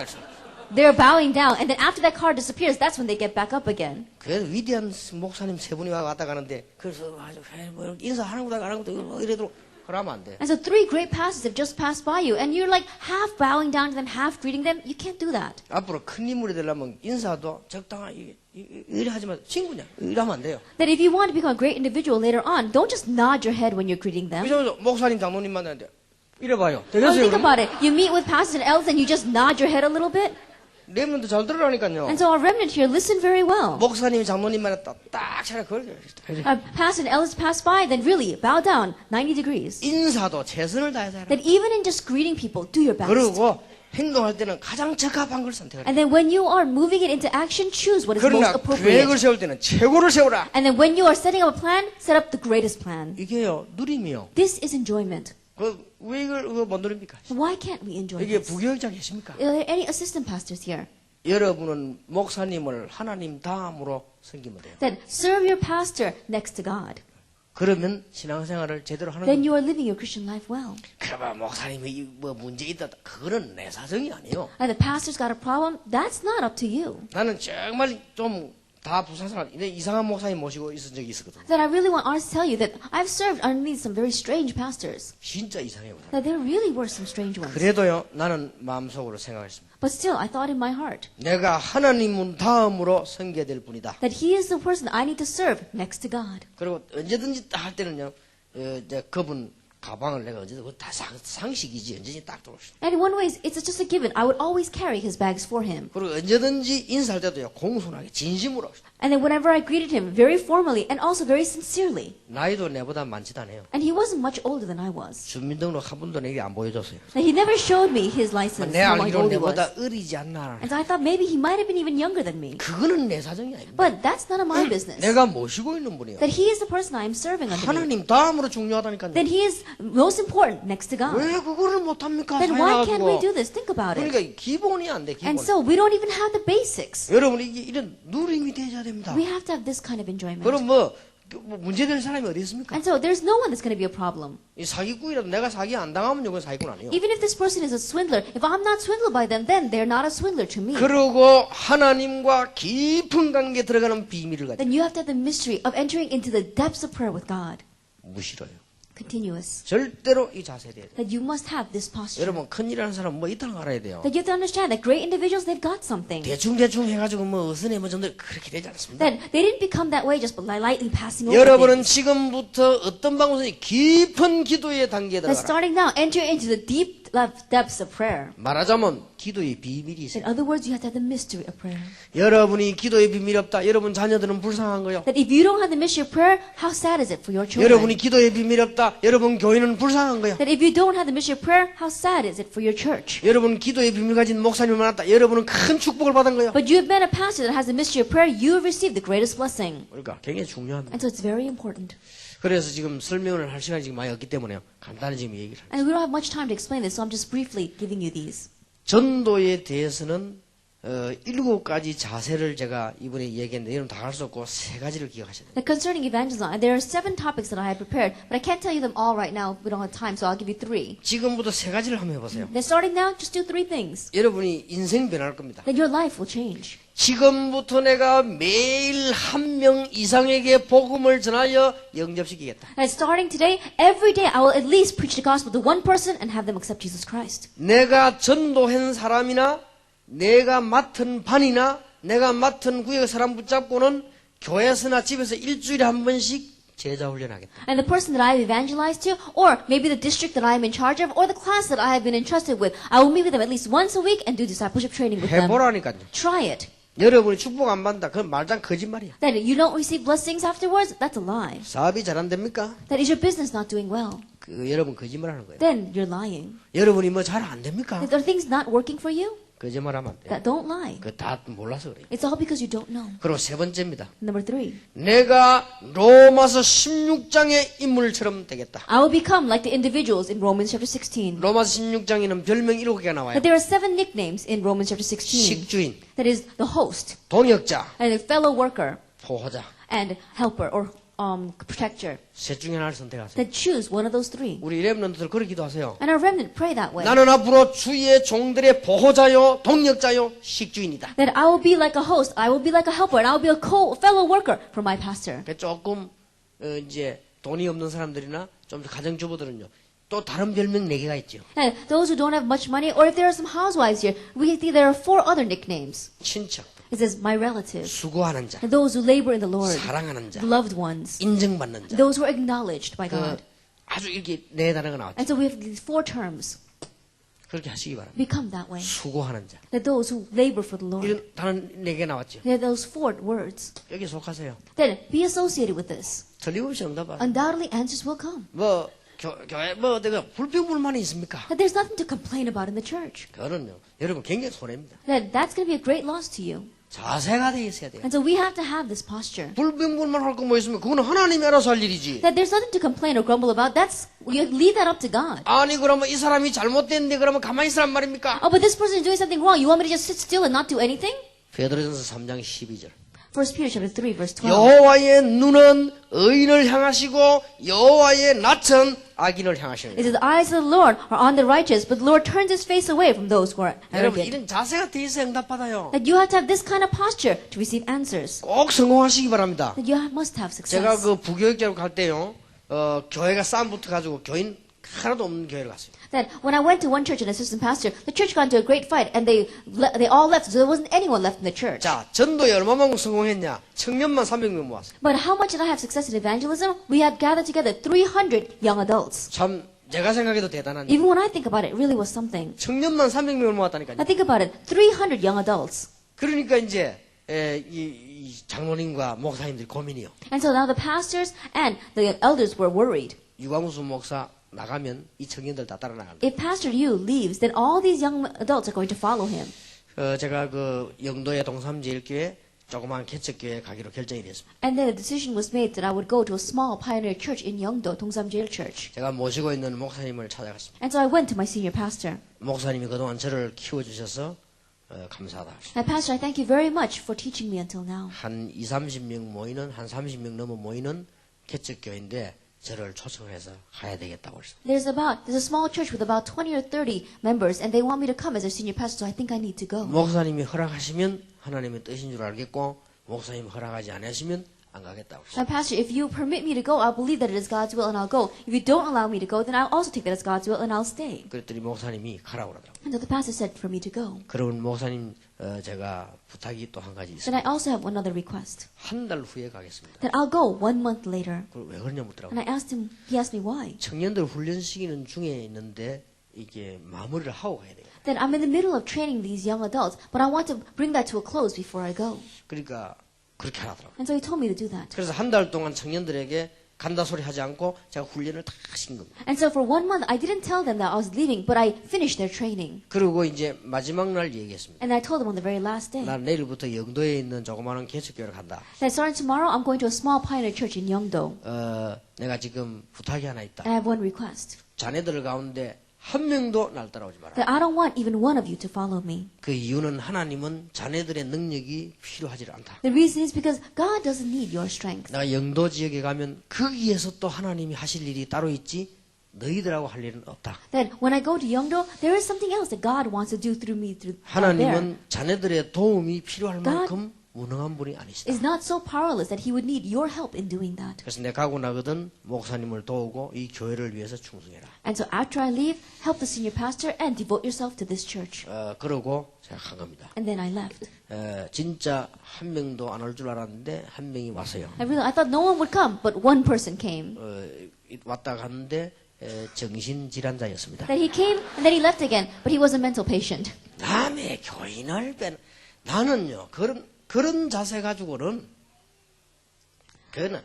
they're bowing down, and then after that car disappears, that's when they get back up again.
그래서 위대한 목사님 세 분이 왔다 가는데 그래서 아주 뭐 인사하는 것도 안 하는 것도 이래도 그러면 안 돼.
And so three great pastors have just passed by you, and you're like half bowing down to them, half greeting them. You can't do that.
앞으로 큰 인물이 되려면 인사도 적당한 이래 하지 마. 친구냐 이러면 안 돼요.
That if you want to become a great individual later on, don't just nod your head when you're greeting them.
그래서 목사님 장로님 만나는데 이래 봐요.
Oh,
되겠어요?
think about it. You meet with pastors and elders, and you just nod your head a little bit.
렘넌트 잘 들으라니까요.
And so our remnant here, listen very well.
목사님 장로님 만났다 딱 차려 그렇게.
Pastor and elders pass by, then really bow down 90 degrees.
인사도 최선을 다해서 해라.
That even in just greeting people, do your best.
그리고 행동할 때는 가장 적합한 걸 선택하라.
And then when you are moving it into action, choose what is most
그러나
appropriate.
계획을 세울 때는 최고를 세우라.
And then when you are setting up a plan, set up the greatest plan.
이게요 누림이요.
This is enjoyment.
왜 이걸 못 누립니까?
Why can't we enjoy
이게
this?
부교육자 계십니까?
Are there any assistant pastors here?
여러분은 목사님을 하나님 다음으로 섬기면 돼요.
Then serve your pastor next to God.
그러면 신앙생활을 제대로 하는
Then
거예요.
you are living your Christian life well.
그러면 목사님이 뭐 문제 있다. 그거는 내 사정이 아니에요.
And the pastor's got a problem, that's not up to you.
나는 정말 좀 다 부산 사람, 이상한 목사님 모시고 있은 적이 있었거든.
Then I really want to tell you that I've served underneath some very strange pastors.
진짜 이상해요.
That there really were some strange ones.
그래도요, 나는 마음속으로 생각했습니다.
But still, I thought in my heart
내가 하나님은 다음으로 섬겨야 될 분이다.
that he is the person I need to serve next to God.
그리고 언제든지 딱 할 때는요, 이제 그분 가방을 내가 언제든 다 상식이지 언제든지 딱 들어올 수 있어요.
And in one way, it's just a given. I would always carry his bags for him.
그리고 언제든지 인사할 때도요, 공손하게 진심으로.
And then whenever I greeted him, very formally and also very sincerely.
나이도 내보다 많지도 않아요.
And he wasn't much older than I was.
주민등록 한 번도 내게 안 보여줬어요.
And he never showed me his license,
내
how
알기로는
old he was.
내보다 어리지 않나.
And so I thought maybe he might have been even younger than me.
그거는 내 사정이 아닙니다.
But that's none of my business.
내가 모시고 있는 분이에요.
That he is the person I am serving under me.
하나님 다음으로 중요하다니까요.
Then he is most important next to God.
왜 그거를 못합니까?
Then why can't we
사회나가지고.
do this? Think about it.
그러니까 기본이 안 돼, 기본.
And so we don't even have the basics.
여러분, 이게 이런 누림이 되셔야 됩니다.
We have to have this kind of enjoyment.
그럼 뭐 문제될 사람이 어디 있습니까?
And so there's no one that's going to be a problem.
이 사기꾼이라도 내가 사기 안 당하면 이건 사기꾼 아니에요.
Even if this person is a swindler, if I'm not swindled by them, then they're not a swindler to me.
그리고 하나님과 깊은 관계 들어가는 비밀을 가지고
Then you have to have the mystery of entering into the depths of prayer with God.
무시로요.
Continuous.
절대로 이 자세 돼야 돼요.
That you must have this posture.
여러분 큰일하는 사람 뭐 있다는 거 알아야 돼요.
That you have to understand that great individuals, they've got something.
대충 해가지고 뭐 어선에 뭐 정도 그렇게 되지 않습니다.
That they didn't become that way just by lightly passing over
여러분은
things.
지금부터 어떤 방송이 깊은 기도의 단계에
That
들어가라.
starting now, enter into the deep depths of prayer.
말하자면 기도의 비밀이 있어요.
In other words, you have to have the mystery of prayer.
여러분이 기도의 비밀이 없다. 여러분 자녀들은 불쌍한 거요.
That if you don't have the mystery of prayer, how sad is it for your children?
여러분이 기도의 비밀이 없다. 여러분 교회는 불쌍한 거요.
That if you don't have the mystery of prayer, how sad is it for your church?
여러분 기도의 비밀 가진 목사님을 만났다. 여러분은 큰 축복을 받은 거요.
But you have been a pastor that has the mystery of prayer, you have received the greatest blessing.
그러니까 굉장히 중요합니다.
And so it's very important.
그래서 지금 설명을 할 시간이 지금 많이 없기 때문에 간단히 지금 얘기를 합니다.
And we don't have much time to explain this, so I'm just briefly giving you these.
전도에 대해서는 7가지 자세를 제가 이번에 얘기했는데 여러분 다 할 수 없고 3가지를 기억하셔야 돼요.
Now, concerning evangelism, there are 7 topics that I have prepared, but I can't tell you them all right now. We don't have time, so I'll give you 3.
지금부터 3가지를 한번 해보세요.
Then starting now, just do 3 things.
여러분이 인생 변할 겁니다.
Then your life will change.
지금부터 내가 매일 1명 이상에게 복음을 전하여 영접시키겠다.
And starting today, every day I will at least preach the gospel to one person and have them accept Jesus Christ.
내가 전도한 사람이나 내가 맡은 반이나 내가 맡은 구역의 사람 붙잡고는 교회에서나 집에서 일주일에 한 번씩 제자 훈련하겠다.
And the person that I have evangelized to, or maybe the district that I am in charge of, or the class that I have been entrusted with, I will meet with them at least once a week and do discipleship training with them.
해보라니까요.
Try it.
여러분이 축복 안 받는다. 그건 말장 거짓말이야.
That you don't receive blessings afterwards, that's a lie.
사업이 잘 안 됩니까?
That is your business not doing well.
여러분 거짓말하는 거예요.
Then you're lying.
여러분이 뭐 잘 안 됩니까?
Are things not working for you?
거짓말하면 안 돼.
That don't lie.
그 다 몰라서 그래.
It's all because you don't know.
그리고 3번째입니다.
Number 3.
내가 로마서 16장의 인물처럼 되겠다.
I will become like the individuals in Romans chapter 16.
로마서 16장에는 별명 7개가 나와요.
That there are 7 nicknames in Romans chapter 16.
식주인,
That is the host,
동역자,
and a fellow worker,
보호자.
and helper or protector.
셋 중에 하나를 선택하세요.
That choose one of those 3.
우리 렘넌트들 그렇게 기도하세요.
And our remnant pray that way.
나는 앞으로 주의 종들의 보호자요, 동역자요, 식주인이다.
That I will be like a host, I will be like a helper, and I will be a fellow worker for my pastor.
조금 이제 돈이 없는 사람들이나 좀 가정주부들은요. 또 다른 별명 4개가 있죠.
And those who don't have much money, or if there are some housewives here, we see there are 4 other nicknames.
친척,
It says, my relatives,
수고하는 자,
and those who labor in the Lord,
사랑하는 자,
loved ones,
인정받는 자.
those who are acknowledged by
그
God.
아주 이렇게 4단어가 나왔죠.
And so we have these 4 terms.
그렇게 하시기 바랍니다.
Become that way.
수고하는 자.
That those who labor for the Lord.
이런 단어 4개 나왔죠.
There are those 4 words.
여기 속하세요.
Then be associated with this.
틀림없이 응답하.
Undoubtedly answers will come.
뭐 교회 뭐 내가 불평불만이 있습니까?
That there's nothing to complain about in the church.
그거는요. 여러분 굉장히 손해입니다.
That's going to be a great loss to you.
자세가 돼 있어야 돼요.
And so we have to have this posture.
불평불만 할 거 뭐 있으면 그거는 하나님이 알아서 할 일이지.
That there's nothing to complain or grumble about. You leave that up to God.
아니 그러면 이 사람이 잘못됐는데 그러면 가만히 있으란 말입니까?
Oh, but this person is doing something wrong. You want me to just sit still and not do anything?
베드로전서 3장 12절.
1 Peter chapter 3 verse 12.
여호와의 눈은 의인을 향하시고 여호와의 낯은 악인을 향하시는
It
거예요.
says, the eyes of the Lord are on the righteous, but the Lord turns his face away from those who are
여러분
arrogant.
이런 자세가 돼 있어야 응답받아요.
That you have to have this kind of posture to receive answers.
꼭 성공하시기 바랍니다.
That you must have
제가
success.
그 부교육자로 갈 때요, 교회가 싸움 붙어가지고 교인 하나도 없는 교회를 갔어요.
That when I went to one church and assistant pastor, the church got into a great fight and they all left, so there wasn't anyone left in the church.
자, 전도에 얼마만큼 성공했냐? 청년만 300명 모았어요.
But how much did I have success in evangelism? We had gathered together 300 young adults.
참 제가 생각해도 대단한 일.
Even when I think about it, it really was something.
청년만 300명을 모았다니까요.
Now think about it, 300 young adults.
그러니까 이제 이 장로님과 목사님들이 고민이요.
And so now the pastors and the elders were worried.
유광수 목사 나가면 이 청년들 다 따라 나간다.
If Pastor Yu leaves, then all these young adults are going to follow him.
제가 그 영도의 동삼제일교회 조그마한 개척교회 가기로 결정이 됐습니다.
And then a decision was made that I would go to a small pioneer church in Yeongdo, Dongsamjeil Church.
제가 모시고 있는 목사님을 찾아갔습니다.
And so I went to my senior pastor.
목사님이 그동안 저를 키워주셔서 감사하다.
Now, Pastor, I thank you very much for teaching me until now.
한 20-30명 모이는 한 30명 넘어 모이는 개척교회인데 저를 초청을 해서 가야 되겠다고 했어요.
There's a small church with about 20 or 30 members, and they want me to come as their senior pastor, so I think I need to go.
목사님이 허락하시면 하나님의 뜻인 줄 알겠고 목사님 허락하지 않으시면 안 가겠다고 했어요.
Now, Pastor, if you permit me to go, I'll believe that it is God's will and I'll go. If you don't allow me to go, then I'll also take that as God's will and I'll stay.
그랬더니 목사님이 가라고 그러더라고요.
And so the pastor said for me to go.
그러면 목사님 제가 부탁이 또 한 가지
Then I
있습니다.
also have one other request.
한 달 후에 가겠습니다.
That I'll go 1 month later.
그걸 왜 그러냐
And
묻더라고요.
I asked him, he asked me why.
청년들 훈련 시키는 중에 있는데 이게 마무리를 하고 가야 돼요.
Then I'm in the middle of training these young adults, but I want to bring that to a close before I go.
그러니까 그렇게 하더라고요.
And so he told me to do that.
그래서 한 달 동안 청년들에게 간다 소리 하지 않고 제가 훈련을 다 하신 겁니다.
And so for 1 month, I didn't tell them that I was leaving, but I finished their training.
그리고 이제 마지막 날 얘기했습니다.
And I told them on the very last day
난 내일부터 영도에 있는 조그마한 개척교회를 간다.
that starting tomorrow, I'm going to a small pioneer church in Yeongdo.
내가 지금 부탁이 하나 있다.
And I have one request.
자네들 가운데 한 명도 날 따라오지 마라.
That I don't want even one of you to follow me.
그 이유는 하나님은 자네들의 능력이 필요하지 않다.
The reason is because God doesn't need your strength.
내가 영도 지역에 가면 거기에서 또 하나님이 하실 일이 따로 있지 너희들하고 할 일은 없다.
That when I go to Yeongdo, there is something else that God wants to do through me through there.
하나님은 자네들의 도움이 필요할 만큼 무능한 분이 아니시다.
Is not so powerless that He would need your help in doing that.
그래서 내가 가고 나거든 목사님을 도우고 이 교회를 위해서 충성해라.
And so after I leave, help the senior pastor and devote yourself to this church.
그러고 제가 간 겁니다.
And then I left.
진짜 한 명도 안 올 줄 알았는데 한 명이 왔어요.
I thought no one would come, but one person came.
왔다 갔는데 정신질환자였습니다.
That he came and then he left again, but he was a mental patient.
남의 교인을 나는요 그런 자세 가지고는 그는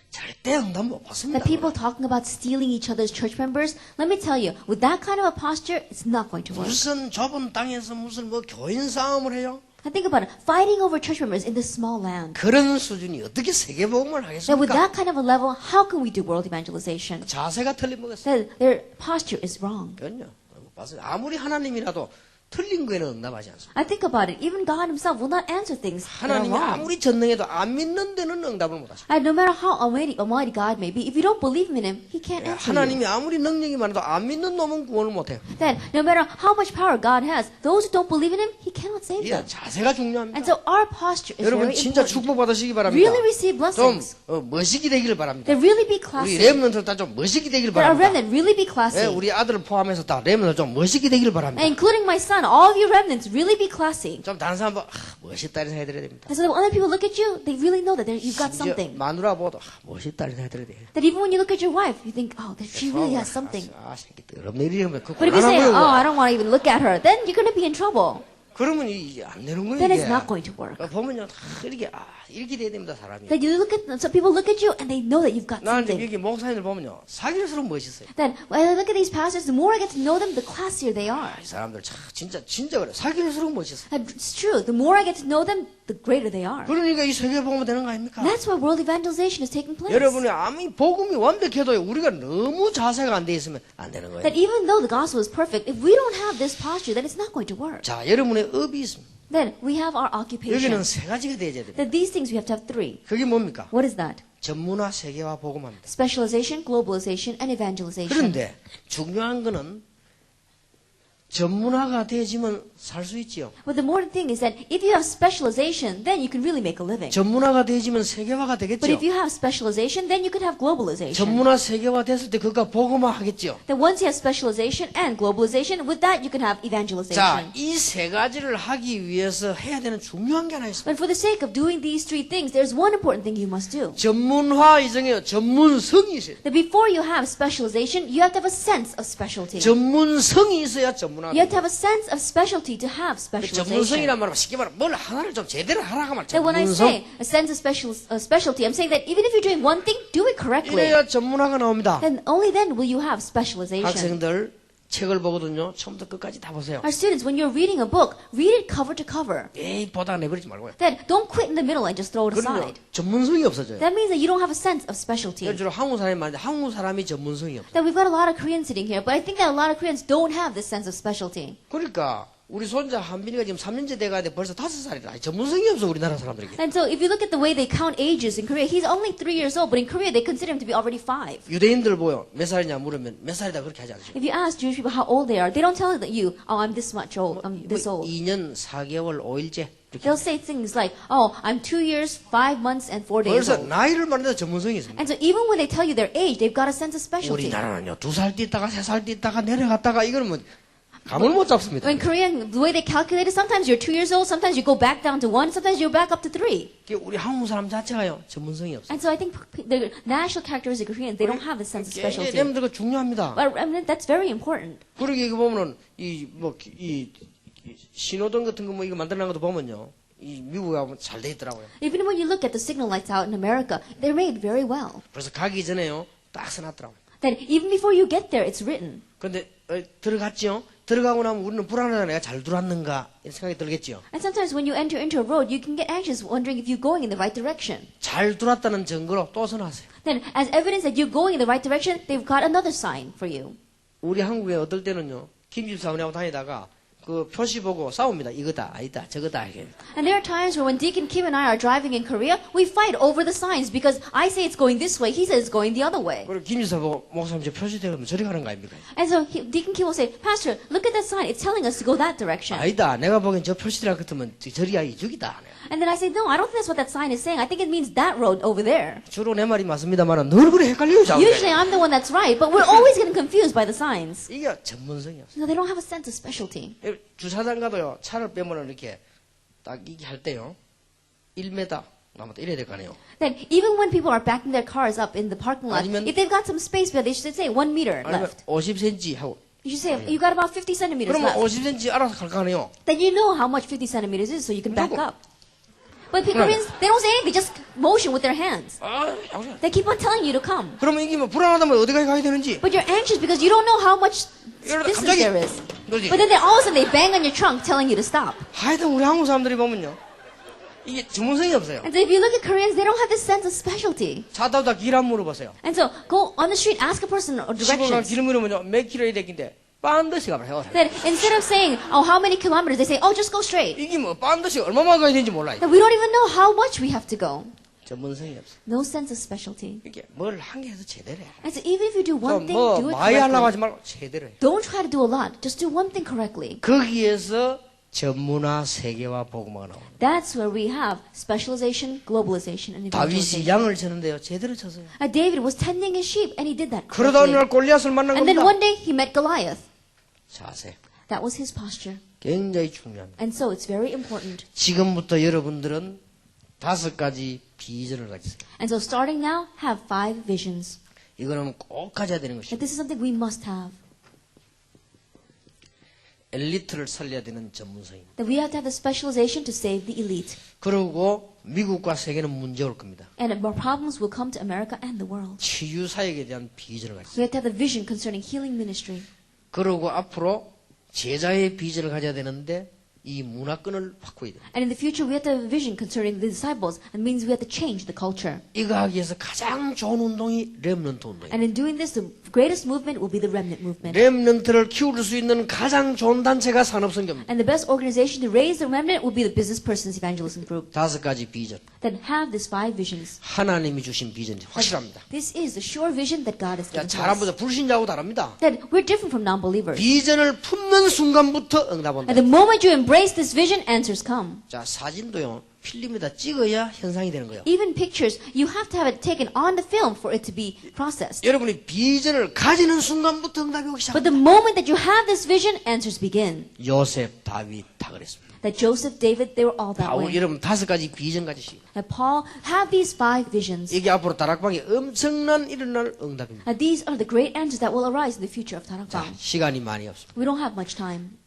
절대 응답 못 받습니다.
That people talking about stealing each other's church members, let me tell you, with that kind of a posture, it's not going to work.
무슨 좁은 땅에서 무슨 교인 싸움을 해요?
And think about it, fighting over church members in this small land.
그런 수준이 어떻게 세계복음을
Now with
하겠습니까?
that kind of a level, how can we do world evangelization?
자세가 틀림먹었어요.
That their posture is wrong.
그건요. 아무리 하나님이라도 틀린 거에는 응답하지 않습니다.
I think about it, even God himself will not answer things that are
하나님이
wrong.
아무리 전능해도 안 믿는 데는 응답을 못 하십니다.
And no matter how almighty God may be, if you don't believe in him, he can't answer you.
하나님이 아무리 능력이 많아도 안 믿는 놈은 구원을 못 해요.
Then, no matter how much power God has, those who don't believe in him, he cannot save them.
자세가 중요합니다.
And so our posture is
여러분
very
진짜
important.
축복 받으시기 바랍니다.
Really receive
좀
blessings.
멋있게 되기를 바랍니다.
That really be
우리
classy.
렘넌트 다 좀 멋있게 되기를
That our
바랍니다.
remnant really be
예,
classy.
우리 아들을 포함해서 다 렘넌트 좀 멋있게 되기를 바랍니다.
And including my son, all of you remnants, really be classy.
좀 다른 사람 보고 멋있다 이런 생각이 들어야 됩니다.
And so that when other people look at you, they really know that you've got
심지어
something.
마누라 보도 멋있다 이런 생각이 들어야 돼요.
That even when you look at your wife, you think, oh, that she really has something.
새끼 더럽네 이러면 그
But if you say,
곤란하고요.
oh, I don't want to even look at her, then you're going to be in trouble.
그러면 이게 안 되는 거예요.
then
이게.
it's not going to work.
보면요, 다 이렇게 이렇게 돼야 됩니다, 사람이.
Then you look at some people look at you and they know that you've got
나는
something.
여기 목사님들 보면요, 사귈수록 멋있어요.
Then when I look at these pastors, the more I get to know them, the classier they are.
이 사람들 참 진짜 그래. 사귈수록 멋있어.
And it's true. The more I get to know them, the greater they are.
그러니까 이 세계 복음이 되는 거 아닙니까?
That's why world evangelization is taking place.
여러분이 아무리 복음이 완벽해도 우리가 너무 자세가 안 돼 있으면 안 되는 거예요.
That even though the gospel is perfect, if we don't have this posture, then it's not going to work.
자, 여러분의 업이 있습니다.
Then we have our occupation.
여기는 세 가지가 되어야 됩니다.
That these things we have to have three.
그게 뭡니까?
What is that?
전문화, 세계화, 복음합니다.
Specialization, globalization, and evangelization.
그런데 중요한 거는 전문화가 되어지면 살 수 있지요.
But the important thing is that if you have specialization, then you can really make a living.
전문화가 되어지면 세계화가
But
되겠죠.
if you have specialization, then you can have globalization.
전문화, 세계화 됐을 때 그가 복음화 하겠죠.
Then once you have specialization and globalization, with that you can have
자,
evangelization.
이 세 가지를 하기 위해서 해야 되는 중요한 게 하나 있습니다.
But for the sake of doing these three things, there's one important thing you must do.
전문화 이전에 전문성이 있어요.
That before you have specialization, you have to have a sense of specialty.
전문성이 있어야 전문화가
You have to have a sense of specialty to have specialization.
전문성이란 말은 쉽게 말하면 뭘 하나를 좀 제대로 하라고 말
That when I
전문성.
say a sense of specialty, I'm saying that even if you're doing one thing, do it correctly.
이래야 전문화가 나옵니다.
And only then will you have specialization.
학생들 책을 보거든요. 처음부터 끝까지 다 보세요.
Our students, when you're reading a book, read it cover to cover.
에이 보다가 내버리지 말고요.
Then don't quit in the middle and just throw it
그러면
aside.
전문성이 없어져요.
That means that you don't have a sense of specialty.
주로 한국 사람이 많은데 한국 사람이 전문성이 없어요.
That we've got a lot of Koreans sitting here, but I think that a lot of Koreans don't have this sense of specialty.
그러니까 우리 손자 한빈이가 지금 3년째 돼가는데 벌써 5살이라 전문성이 없어 우리나라 사람들에게.
And so if you look at the way they count ages in Korea, he's only 3 years old, but in Korea they consider him to be already 5.
유대인들 보여 몇 살이냐 물으면 몇 살이다 그렇게 하지 않죠.
If you ask Jewish people how old they are, they don't tell you, oh, I'm this much old, I'm this old.
2년 4개월 5일째 이렇게.
They'll say things like, oh, I'm 2 years, 5 months, and 4 days
벌써
old.
나이를 말하는데 전문성이 있습니다.
And so even when they tell you their age, they've got a sense of specialty.
우리나라는요 2살 뛰다가 3살 뛰다가 내려갔다가 이거는 뭐 감을 못 잡습니다.
In Korean, the way they calculate it, sometimes you're 2 years old, sometimes you go back down to 1, sometimes you're back up to 3.
우리 한국 사람 자체가요 전문성이 없어요.
And so I think the national characteristic of Koreans, they don't have this sense of specialty.
얘네들 중요합니다.
But I mean, that's very important.
그리고 이거 보면은 이 신호등 같은 거 뭐 이거 만들어낸 것도 보면요. 이 미국에 가면 잘 돼 있더라고요.
Even when you look at the signal lights out in America, they're made very well.
그래서 가기 전에요 딱 써놨더라고요.
That even before you get there, it's written.
그런데 들어갔죠. 들어가고 나면 우리는 불안하다 내가 잘 들어왔는가 이런 생각이 들겠죠.
And sometimes when you enter into a road, you can get anxious wondering if you're going in the right direction.
잘 들어왔다는 증거로 또 써놨어요.
Then as evidence that you're going in the right direction, they've got another sign for you.
우리 한국에 어떨 때는요 김집사원하고 다니다가 그 표시 보고 싸웁니다. 이거다 아니다 저거다 이게.
And there are times where when Deacon Kim and I are driving in Korea, we fight over the signs because I say it's going this way, he says it's going the other way.
그리고 김집사 보고 목사님 저 표시되면 저리 가는 거 아닙니까?
And so Deacon Kim will say, Pastor, look at that sign. It's telling us to go that direction.
아니다. 내가 보기엔 저 표시라 같으면 저리야 이쪽이다.
And then I say, no, I don't think that's what that sign is saying. I think it means that road over there.
주로 내 말이 맞습니다만 늘 그래 헷갈려요. 자꾸.
Usually I'm the one that's right, but we're always getting confused by the signs.
이게 전문성이 없어.
No, they don't have a sense of specialty.
주차장 가도요. 차를 빼면 이렇게 딱 이게 할 때요. 1m 남았다 이래야 될 거 아니에요.
Then even when people are backing their cars up in the parking lot,
아니면-
if they've got some space, they should say 1 meter
아니면
left.
50cm 하고.
You should say you got about 50 centimeters
그러면
left.
50cm 알아서 갈 거 아니에요.
Then you know how much 50 centimeters is, so you can back
무조건.
up. But Koreans, they don't say anything. They just motion with their hands.
아, 양심.
They keep on telling you to come.
그러면 이게 뭐 불안하다면 어디까지 가야 되는지.
But you're anxious because you don't know how much
이러다
distance
갑자기
there is.
그러지.
But then all of a sudden they bang on your trunk telling you to stop.
하여튼 우리 한국 사람들이 보면요. 이게 전문성이 없어요.
And so if you look at Koreans, they don't have this sense of specialty.
차 타다 길 안 물어보세요.
And so go on the street, ask a person or
시골 가
directions.
길 물으면요. 몇 킬로에 되긴데 빤듯이 가봐요.
Then instead of saying, oh, how many kilometers, they say, oh, just go straight.
이게 뭐 빤듯이 얼마만 가야 되는지 몰라요.
Then we don't even know how much we have to go.
전문성이 없어.
No sense of specialty.
이게 뭘 한 개 해서 제대로 해.
And so even if you do one thing,
뭐
do it
많이 하려고
correctly.
하지 말고 제대로 해.
Don't try to do a lot. Just do one thing correctly.
거기에서 전문화 세계화 복음화가 나옵니다.
That's where we have specialization, globalization, and
다윗이
evangelization.
양을 치는데요. 제대로 쳤어요.
David was tending his sheep, and he did that
그러다 어느
correctly.
날 골리앗을 만난
And then
겁니다.
one day he met Goliath.
자세.
That was his posture.
굉장히 중요합니다.
And so it's very important.
지금부터 여러분들은 5가지 비전을 가지세요.
And so starting now, have 5 visions.
이거는 꼭 가져야 되는
That
것입니다.
this is something we must have.
엘리트를 살려야 되는 전문성입니다.
That we have to have the specialization to save the elite.
그리고 미국과 세계는 문제 올 겁니다.
And more problems will come to America and the world.
치유 사역에 대한 비전을 가지고
We have to have the vision concerning healing ministry.
그리고 앞으로 제자의 비전을 가져야 되는데 이 문화권을 바꿔야 돼요.
And in the future, we have to have a vision concerning the disciples. And means we have to change the culture.
이거 하기 위해서 가장 좋은 운동이 렘넌트 운동이에요.
And in doing this, the greatest movement will be the remnant movement.
렘넌트를 키울 수 있는 가장 좋은 단체가 산업선교입니다.
And the best organization to raise the remnant will be the Business Persons Evangelism Group.
5가지 비전.
That have these 5 visions.
하나님이 주신 비전이 확실합니다.
This is the sure vision that God has
자,
given to
잘
us.
보자. 불신자하고 다릅니다.
That we're different from non-believers.
비전을 품는 순간부터 응답한다.
At the moment you embrace this vision, answers come.
자, 사진도요. 필름에다 찍어야 현상이 되는 거예요.
Even pictures, you have to have it taken on the film for it to be processed.
여러분이 비전을 가지는 순간부터 응답이 오기
But
시작합니다.
the moment that you have this vision, answers begin.
요셉, 다윗 다 그랬습니다.
That Joseph, David, they were all that
바울
way.
여러분 5가지 비전 가지시고
That Paul have these 5 visions.
이게 앞으로 다락방에 엄청난 일어날 응답입니다.
And these are the great answers that will arise in the future of
자,
Tarakbang.
시간이 많이 없습니다.
We don't have much time.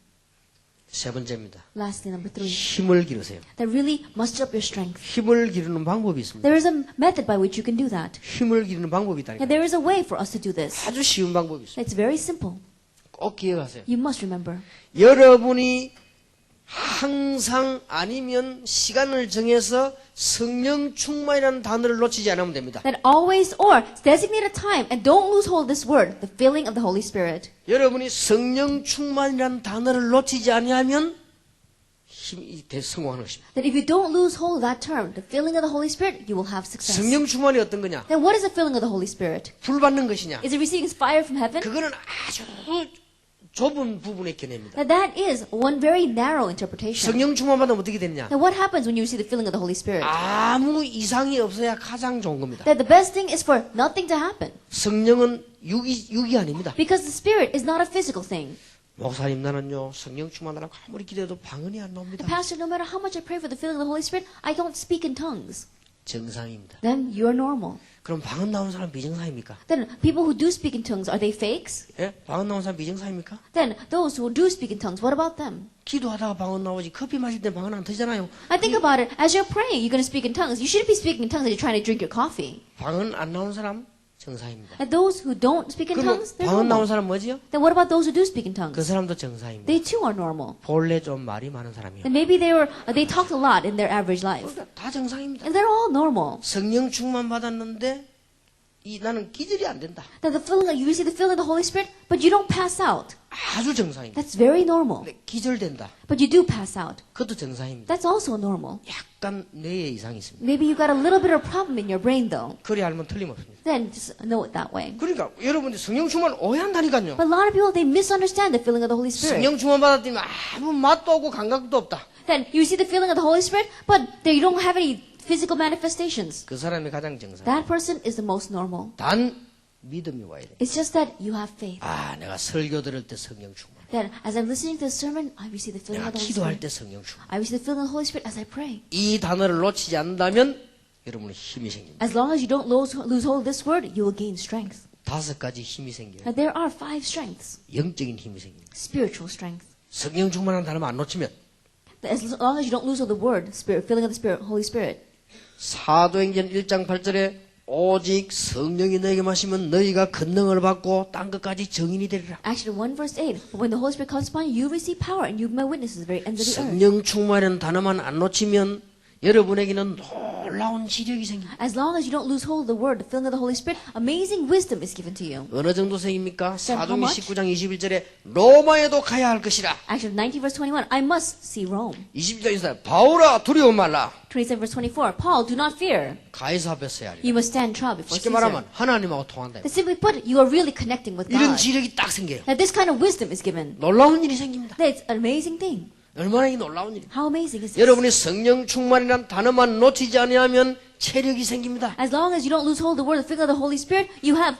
세 번째입니다.
Lastly, number 3.
힘을 기르세요.
That really muster up your strength.
힘을 기르는 방법이 있습니다.
There is a method by which you can do that.
힘을 기르는 방법이 있다니까.
And there is a way for us to do this.
아주 쉬운 방법이 있어요.
It's very simple.
꼭 기억하세요.
You must remember.
여러분이 항상 아니면 시간을 정해서 성령 충만이라는 단어를 놓치지 않으면 됩니다.
That always or designate a time and don't lose hold of this word, the filling of the Holy Spirit.
여러분이 성령 충만이라는 단어를 놓치지 아니하면 힘이 성공하는 것입니다.
That if you don't lose hold of that term, the filling of the Holy Spirit, you will have success.
성령 충만이 어떤 거냐?
Then what is the filling of the Holy Spirit?
불 받는 것이냐?
Is it receiving fire from heaven?
그거는 아주 좁은 부분의 견해입니다.
That is one very narrow interpretation.
성령 충만 받으면 어떻게 되느냐?
Now what happens when you receive the filling of the Holy Spirit?
아무 이상이 없어야 가장 좋은 겁니다.
That the best thing is for nothing to happen.
성령은 육이 아닙니다.
Because the Spirit is not a physical thing.
목사님 나는요 성령 충만하라고 아무리 기도해도 방언이 안
The
나옵니다.
pastor, no matter how much I pray for the filling of the Holy Spirit, I don't speak in tongues.
정상입니다.
Then you're normal.
그럼 방언 나오는 사람 비정상입니까?
Then people who do speak in tongues, are they fakes?
예? 방언 나오는 사람 비정상입니까?
Then those who do speak in tongues, what about them?
기도하다가 방언 나오지 커피 마실 때 방언 안 터지잖아요.
I think about it, as you're praying, you're going to speak in tongues. You shouldn't be speaking in tongues as you're trying to drink your coffee.
방언 안 나오는 사람 정상입니다.
And those who don't speak in
그럼
tongues, they're
방언 나오는
normal.
사람 뭐지요?
Then what about those who do speak in
그
tongues?
사람도 정상입니다.
They too are normal.
본래 좀 말이 많은 사람이에요.
And maybe they talked a lot in their average life.
그러니까 다 정상입니다.
And they're all normal.
성령 충만 받았는데 나는 기절이 안 된다.
That you receive the filling of the Holy Spirit, but you don't pass out.
아주 정상입니다.
That's very normal.
근데 기절된다.
But you do pass out.
그것도 정상입니다.
That's also normal.
약간 뇌에 이상이 있습니다.
Maybe you got a little bit of problem in your brain though.
그리 알면 틀림없습니다.
Then just know it that way.
그러니까 여러분들 성령 충만 오해한다니까요.
But a lot of people, they misunderstand the filling of the Holy Spirit.
성령 충만 받았더니 아무 맛도 없고 감각도 없다.
Then you see the filling of the Holy Spirit, but you don't have any physical manifestations.
그 사람이 가장 정상.
That person is the most normal.
단 믿음이 와야 돼.
It's just that you have faith.
아, 내가 설교 들을 때 성령 충만.
That as I'm listening to the sermon, I receive the filling
내가
of the Holy
기도할
Spirit.
때 성령 충만.
I receive the filling of the Holy Spirit as I pray.
이 단어를 놓치지 않는다면 여러분은 힘이 생깁니다.
As long as you don't lose hold of this word, you will gain strength.
5가지 힘이 생겨요.
Now, there are 5 strengths.
영적인 힘이 생깁니다.
Spiritual strength.
성령 충만한 단어만 안 놓치면
As long as you don't lose hold of the word, Spirit, filling of the Spirit, Holy Spirit.
사도행전 1장 8절에 오직 성령이 너에게 마시면 너희가 권능을 받고 땅 끝까지 증인이 되리라.
Actually, 1 verse 8. But when the Holy Spirit comes upon you, you receive power and you be my witnesses to the very ends of the earth.
성령 충만이라는 단어만 안 놓치면 여러분에게는 놀라운 지력이 생깁니다.
As long as you don't lose hold of the word, the filling of the Holy Spirit, amazing wisdom is given to you.
어느 정도 생깁니까?
Then how
사도행
much?
19장 21절에 로마에도 가야 할 것이라.
Actually, 19 verse 21. I must see Rome.
22절에 바울아 두려워 말라.
27 verse 24. Paul, do not fear.
가이사 앞에 서야 하리라.
You must stand trial before
쉽게
Caesar.
말하면 하나님하고 통한다.
That simply put, you are really connecting with
이런
God.
지력이 딱 생겨요.
That this kind of wisdom is given.
놀라운 일이 생깁니다.
That it's an amazing thing.
얼마나 이 놀라운 일이.
How amazing is this?
여러분이 성령 충만이라는 단어만 놓치지 아니하면 체력이 생깁니다.
As long as you don't lose hold of the word, the filling of the Holy Spirit, you have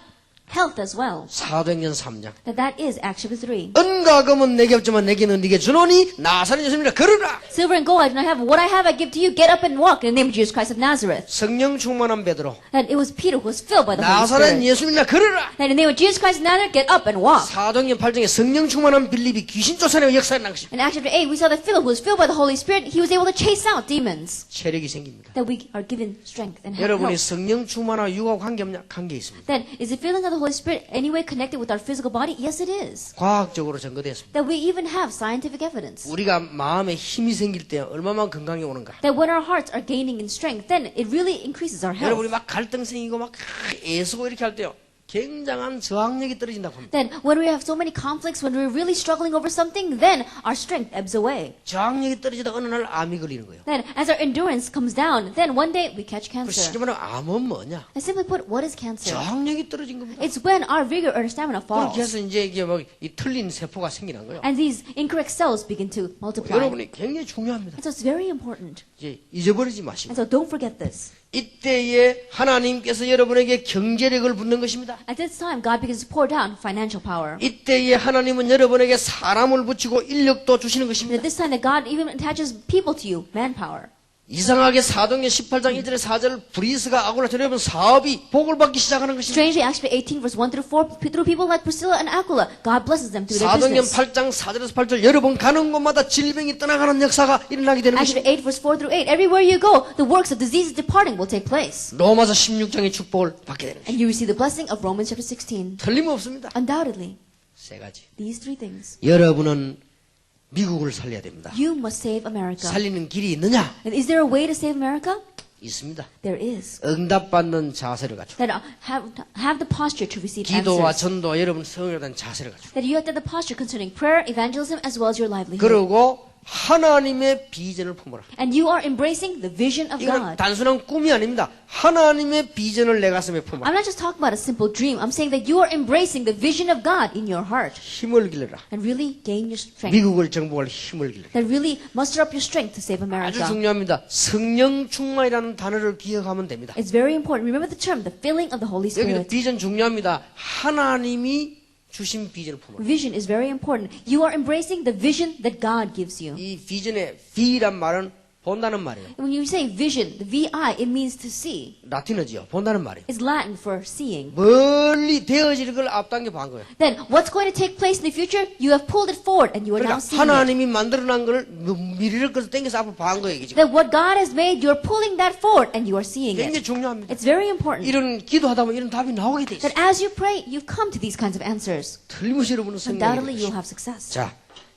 Health as well.
사도행전 3장.
That is Acts chapter 3.
은과 금은 내게 없지만 내게는 네게 주노니 나사렛 예수님이라 걸으라.
Silver and gold I do not have. What I have I give to you. Get up and walk in the name of Jesus Christ of Nazareth.
성령 충만한 베드로.
That it was Peter who was filled by the Holy
나사렛
Spirit.
예수님이라 걸으라.
That in the name of Jesus Christ of Nazareth, get up and walk.
사도행전 8장에 성령 충만한 빌립이 귀신 쫓아내고 역사에 난 것입니다.
In Acts chapter 8, we saw that Philip, who was filled by the Holy Spirit, he was able to chase out demons.
체력이 생깁니다.
That we are given strength and
여러분이
health.
성령 충만한 육하고 관계 없냐? 관계 있습니다.
Then, is the filling of the Holy Spirit any way connected with our physical body? Yes, it is.
과학적으로 증거됐습니다.
That we even have scientific evidence.
우리가 마음에 힘이 생길 때 얼마만 건강에 오는가?
That when our hearts are gaining in strength, then it really increases our health.
여러분이 막 갈등 생기고 막 애쓰고 이렇게 할 때요. 굉장한 저항력이 떨어진다고 합니다.
Then, when we have so many conflicts, when we're really struggling over something, then our strength ebbs away.
저항력이 떨어지다 어느 날 암이 걸리는 거예요.
Then, as our endurance comes down, then one day we catch
그
cancer.
쉽게 말하면 암은 뭐냐?
And simply put, what is cancer?
저항력이 떨어진 겁니다.
It's when our vigor or stamina falls.
그렇게 해서 이제 이게 막 이 틀린 세포가 생기는 거예요.
And these incorrect cells begin to multiply.
여러분이 굉장히 중요합니다.
And so it's very important.
이제 잊어버리지 마시고.
And so don't forget this.
이때에 하나님께서 여러분에게 경제력을 붓는 것입니다.
At this time, God begins to pour down financial power.
이때에 하나님은 여러분에게 사람을 붙이고 인력도 주시는
And
것입니다.
at this time that God even attaches people to you, manpower.
이상하게 사도행전 18장 1절에 4절 브리스가 아굴라 여러분 사업이 복을 받기 시작하는 것입니다.
Strangely, Acts 18 verse 1 through 4, through people like Priscilla and Aquila, God blesses them through their
사도행전
business.
8장 4절에서 8절 여러분 가는 곳마다 질병이 떠나가는 역사가 일어나게 되는
Acts
것입니다.
8 verse 4 through 8, everywhere you go, the works of diseases departing will take place.
로마서 16장의 축복을 받게 되는 것입니다.
And you receive the blessing of Romans chapter 16.
틀림없습니다.
Undoubtedly,
세 가지.
these three things.
여러분은 미국을 살려야 됩니다.
You must save America.
살리는 길이 있느냐?
And is there a way to save America?
있습니다.
There is.
응답받는 자세를 갖추고
That have the posture to receive
기도와
answers.
전도와 여러분 성령에 대한 자세를 갖추고
That you have to have the posture concerning prayer, evangelism, as well as your livelihood.
그리고 하나님의 비전을 품어라.
And you are embracing the vision of
이건
God.
단순한 꿈이 아닙니다. 하나님의 비전을 내 가슴에 품어라.
I'm not just talking about a simple dream. I'm saying that you are embracing the vision of God in your heart.
힘을 길러라.
And really gain your strength.
미국을 정복할 힘을 길러라.
That really muster up your strength to save
아주
America.
중요합니다. 성령 충만이라는 단어를 기억하면 됩니다.
It's very important. Remember the term, the filling of the Holy
여기도
Spirit.
비전 중요합니다. 하나님이 주신 비전을 품어라.
Vision is very important. You are embracing the vision that God gives you.
이 비전의 V란 말은 본다는 말이에요.
When you say vision, the VI, it means to see.
라틴어지요. 본다는 말이에요.
It's Latin for seeing.
멀리 되어질 걸 앞당겨 본 거예요.
Then, what's going to take place in the future? You have pulled it forward and you are now
그러니까
seeing it.
하나님이 만들어놓은 걸 미래를 끌어서 당겨서 앞으로 본 거예요. 지금.
That what God has made, you're pulling that forward and you are seeing
굉장히
it.
중요합니다.
It's very important.
이런 기도하다 보면 이런 답이 나오게 돼 있어요.
That as you pray, you come to these kinds of answers.
틀림없이 여러분은 성공이
Undoubtedly,
되죠.
you'll have success.
자,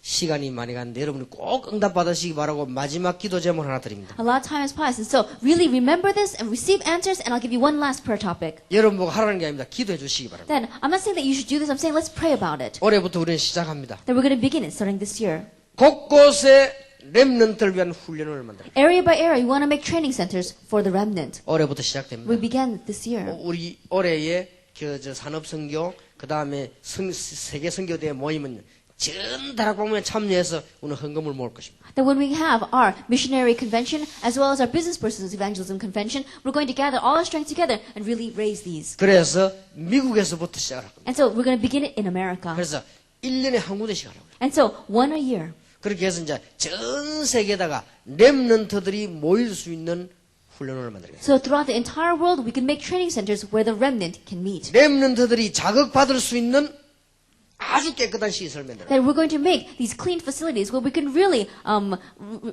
시간이 많이 갔는데 여러분이 꼭 응답 받으시기 바라고 마지막 기도 제목 하나 드립니다.
A lot of time has passed, and so really remember this and receive answers, and I'll give you one last prayer topic.
여러분 보고 하라는 게 아닙니다. 기도해 주시기 바랍니다.
Then, I'm not saying that you should do this, I'm saying let's pray about it.
올해부터 우리는 시작합니다.
That we're going to begin it starting this year.
곳곳에 렘넌트를 위한 훈련을 만듭니다.
Area by area, we want to make training centers for the remnant.
올해부터
We
시작됩니다.
began this year.
우리 올해의 산업선교 그 다음에 세계 선교대회 모임은 전 다락방문에 참여해서 오늘 헌금을 모을 것입니다.
That when we have our missionary convention, as well as our business persons evangelism convention, we're going to gather all our strength together and really raise these.
그래서 미국에서부터 시작을 합니다.
And so we're going to begin it in America.
그래서 1년에 한 군데씩 하라고요.
And so, one a year.
그렇게 해서 이제 전 세계에다가 렘넌트들이 모일 수 있는 훈련을 만들겠습니다.
So throughout the entire world, we can make training centers where the remnant can meet.
렘넌트들이 자극받을 수 있는 아주 깨끗한 시설을 만들어요.
That we're going to make these clean facilities where we can really,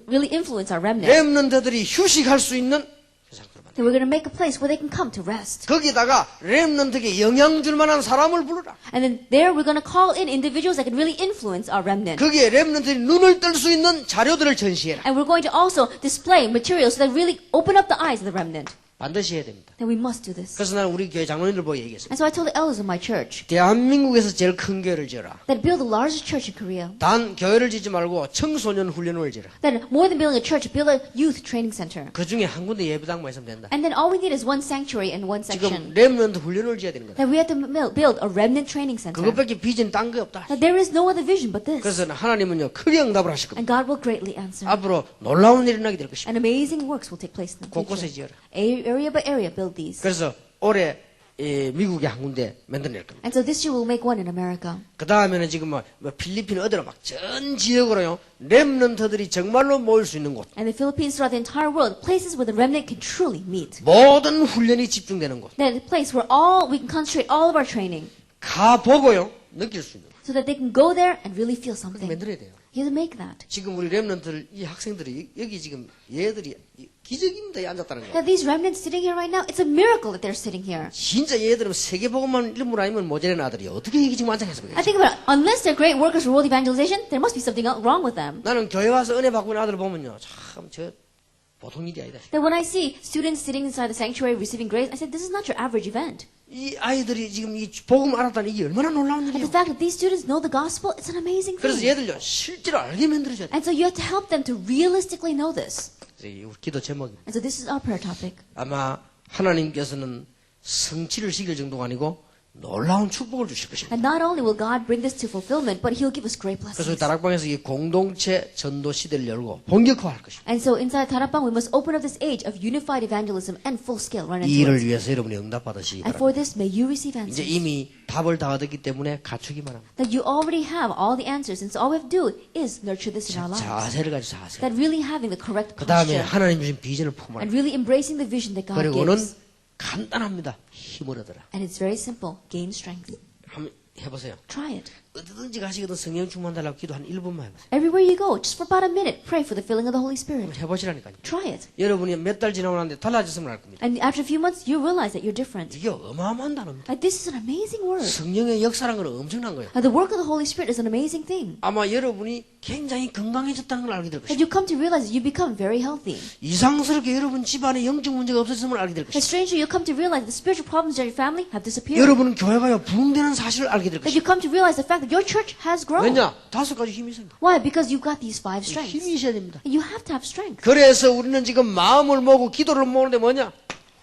really influence our remnant.
렘넌트들이 휴식할 수 있는 세상들을 만들어요.
That we're going to make a place where they can come to rest.
거기다가 렘넌트에게 영향 줄 만한 사람을 부르라.
And then there we're going to call in individuals that can really influence our remnant.
거기에 렘넌트들이 눈을 뜰 수 있는 자료들을 전시해라.
And we're going to also display materials that really open up the eyes of the remnant.
반드시 해야 됩니다.
Then we must do this.
그래서 나는 우리 교회 장로님들 보고 얘기했습니다.
And so I told the elders of my church
대한민국에서 제일 큰 교회를 지어라.
that build the largest church in Korea.
단 교회를 짓지 말고 청소년 훈련을 지어라.
That more than building a church, build a youth training center.
그 중에 한 군데 예배당만 있으면 된다.
And then all we need is one sanctuary and one
지금
section.
렘넌트 훈련을 지어야 되는 거다.
That we have to build a remnant training center.
그것밖에 비전 딴 게 없다.
That there is no other vision but this.
그래서 하나님은요 크게 응답을 하실 겁니다.
And God will greatly answer.
앞으로 놀라운 일이 일어나게 될 것입니다.
And amazing works will take place in the
곳곳에
future.
지어라.
Area by area, build these.
그래서 올해 미국에 한 군데 만들어낼 겁니다.
And so this year we'll make one in America.
그 다음에는 지금 뭐 필리핀 어디로 막 전 지역으로요, 렘넌트들이 정말로 모일 수 있는 곳,
And the Philippines throughout the entire world, places where the remnant can truly meet.
모든 훈련이 집중되는 곳,
That a place where we can concentrate all of our training
가보고요, 느낄 수 있는 곳.
so that they can go there and really feel something.
만들어야 돼요.
You have to make that.
지금 우리 렘넌트들, 이 학생들이, 여기 지금 얘들이 기적입니다, 이 앉았다는 거.
That these remnants sitting here right now, it's a miracle that they're sitting here.
진짜 얘들은 세계복음만 일문 아니면 모자란 아들이 어떻게 여기 지금 앉아서 그래.
I think about it. Unless they're great workers for world evangelization, there must be something wrong with them.
나는 교회 와서 은혜 받고 있는 아들 보면요, 참 저 보통 일이 아니다.
That when I see students sitting inside the sanctuary receiving grace, I said, this is not your average event.
이 아이들이 지금 이 복음 알았다는 이게 얼마나 놀라운
And the
일이에요.
fact that these students know the gospel, it's an amazing
그래서
thing.
얘들요, 실제로 알게 만들어줘야 돼.
And so you have to help them to realistically know this.
우리 기도 제목입니다.
And so this is our prayer topic.
아마 하나님께서는 성취를 시킬 정도가 아니고 놀라운 축복을 주실 것입니다.
And not only will God bring this to fulfillment, but He'll give us great
그래서
blessings.
다락방에서 이 공동체 전도 시대를 열고 본격화할 것입니다.
And so inside Tarapang, we must open up this age of unified evangelism and full-scale run
이
into
일을
it.
위해서 여러분이 응답받으시기
And for
바랍니다.
this, may you receive
이제
answers.
이미 답을 다 얻었기 때문에 갖추기만 합니다.
That you already have all the answers, and so all we have to do is nurture this in our lives.
자세를 가지고 자세.
That really having the correct
그 다음에
posture,
하나님 주신 비전을 품어라.
and really embracing the vision that God
그리고는
gives.
간단합니다. 힘을 얻어라.
And it's very simple. Gain strength.
한번 해보세요.
Try it.
어디든지 가시거든 성령 충만 달라고 기도 한 1분만 해보세요.
Everywhere you go, just for about a minute, pray for the filling of the Holy Spirit.
한번 해보시라니까요.
Try it.
여러분이 몇 달 지나고 나는데 달라졌으면 알 겁니다.
And after a few months, you realize that you're different.
이게 어마어마한 단어입니다.
Like, this is an amazing word.
성령의 역사란 건 엄청난 거예요.
The work of the Holy Spirit is an amazing thing.
아마 여러분이 굉장히 건강해졌다는 걸 알게 될
That
것입니다.
you come to realize that you become very healthy.
이상스럽게 여러분 집안에 영적 문제가 없어졌음을 알게 될
That
것입니다.
strangely, you come to realize that the spiritual problems in your family have disappeared.
여러분은 교회가요 부흥되는 사실을 알게 될
That you
것입니다.
come to realize the fact that your church has grown.
왜냐? 5가지 힘이 있습니다.
Why? Because you've got these 5 strengths.
힘이 있어야 됩니다.
You have to have strength.
그래서 우리는 지금 마음을 모으고 기도를 모으는데 뭐냐?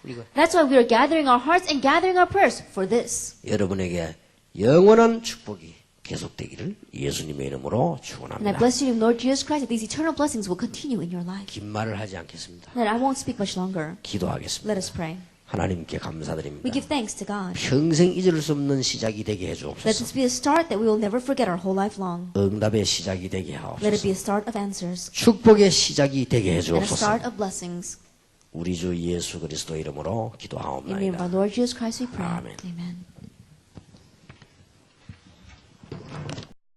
이거
That's why we are gathering our hearts and gathering our prayers for this.
여러분에게 영원한 축복이 계속되기를 예수님의 이름으로
And I
축원합니다.
bless you in Lord Jesus Christ that these eternal blessings will continue in your life.
긴 말을 하지 않겠습니다.
That I won't speak much longer.
기도하겠습니다.
Let us pray.
하나님께
We
감사드립니다.
give thanks to God.
평생 잊을 수 없는 시작이 되게
Let
해주옵소서.
this be a start that we will never forget our whole life long.
응답의 시작이 되게
Let it be
하옵소서.
a start of answers
축복의 시작이 되게
and a
해주옵소서.
start of blessings.
우리 주 예수 그리스도 이름으로
In the name of
기도하옵나이다.
our Lord Jesus Christ we pray.
Amen.
Amen.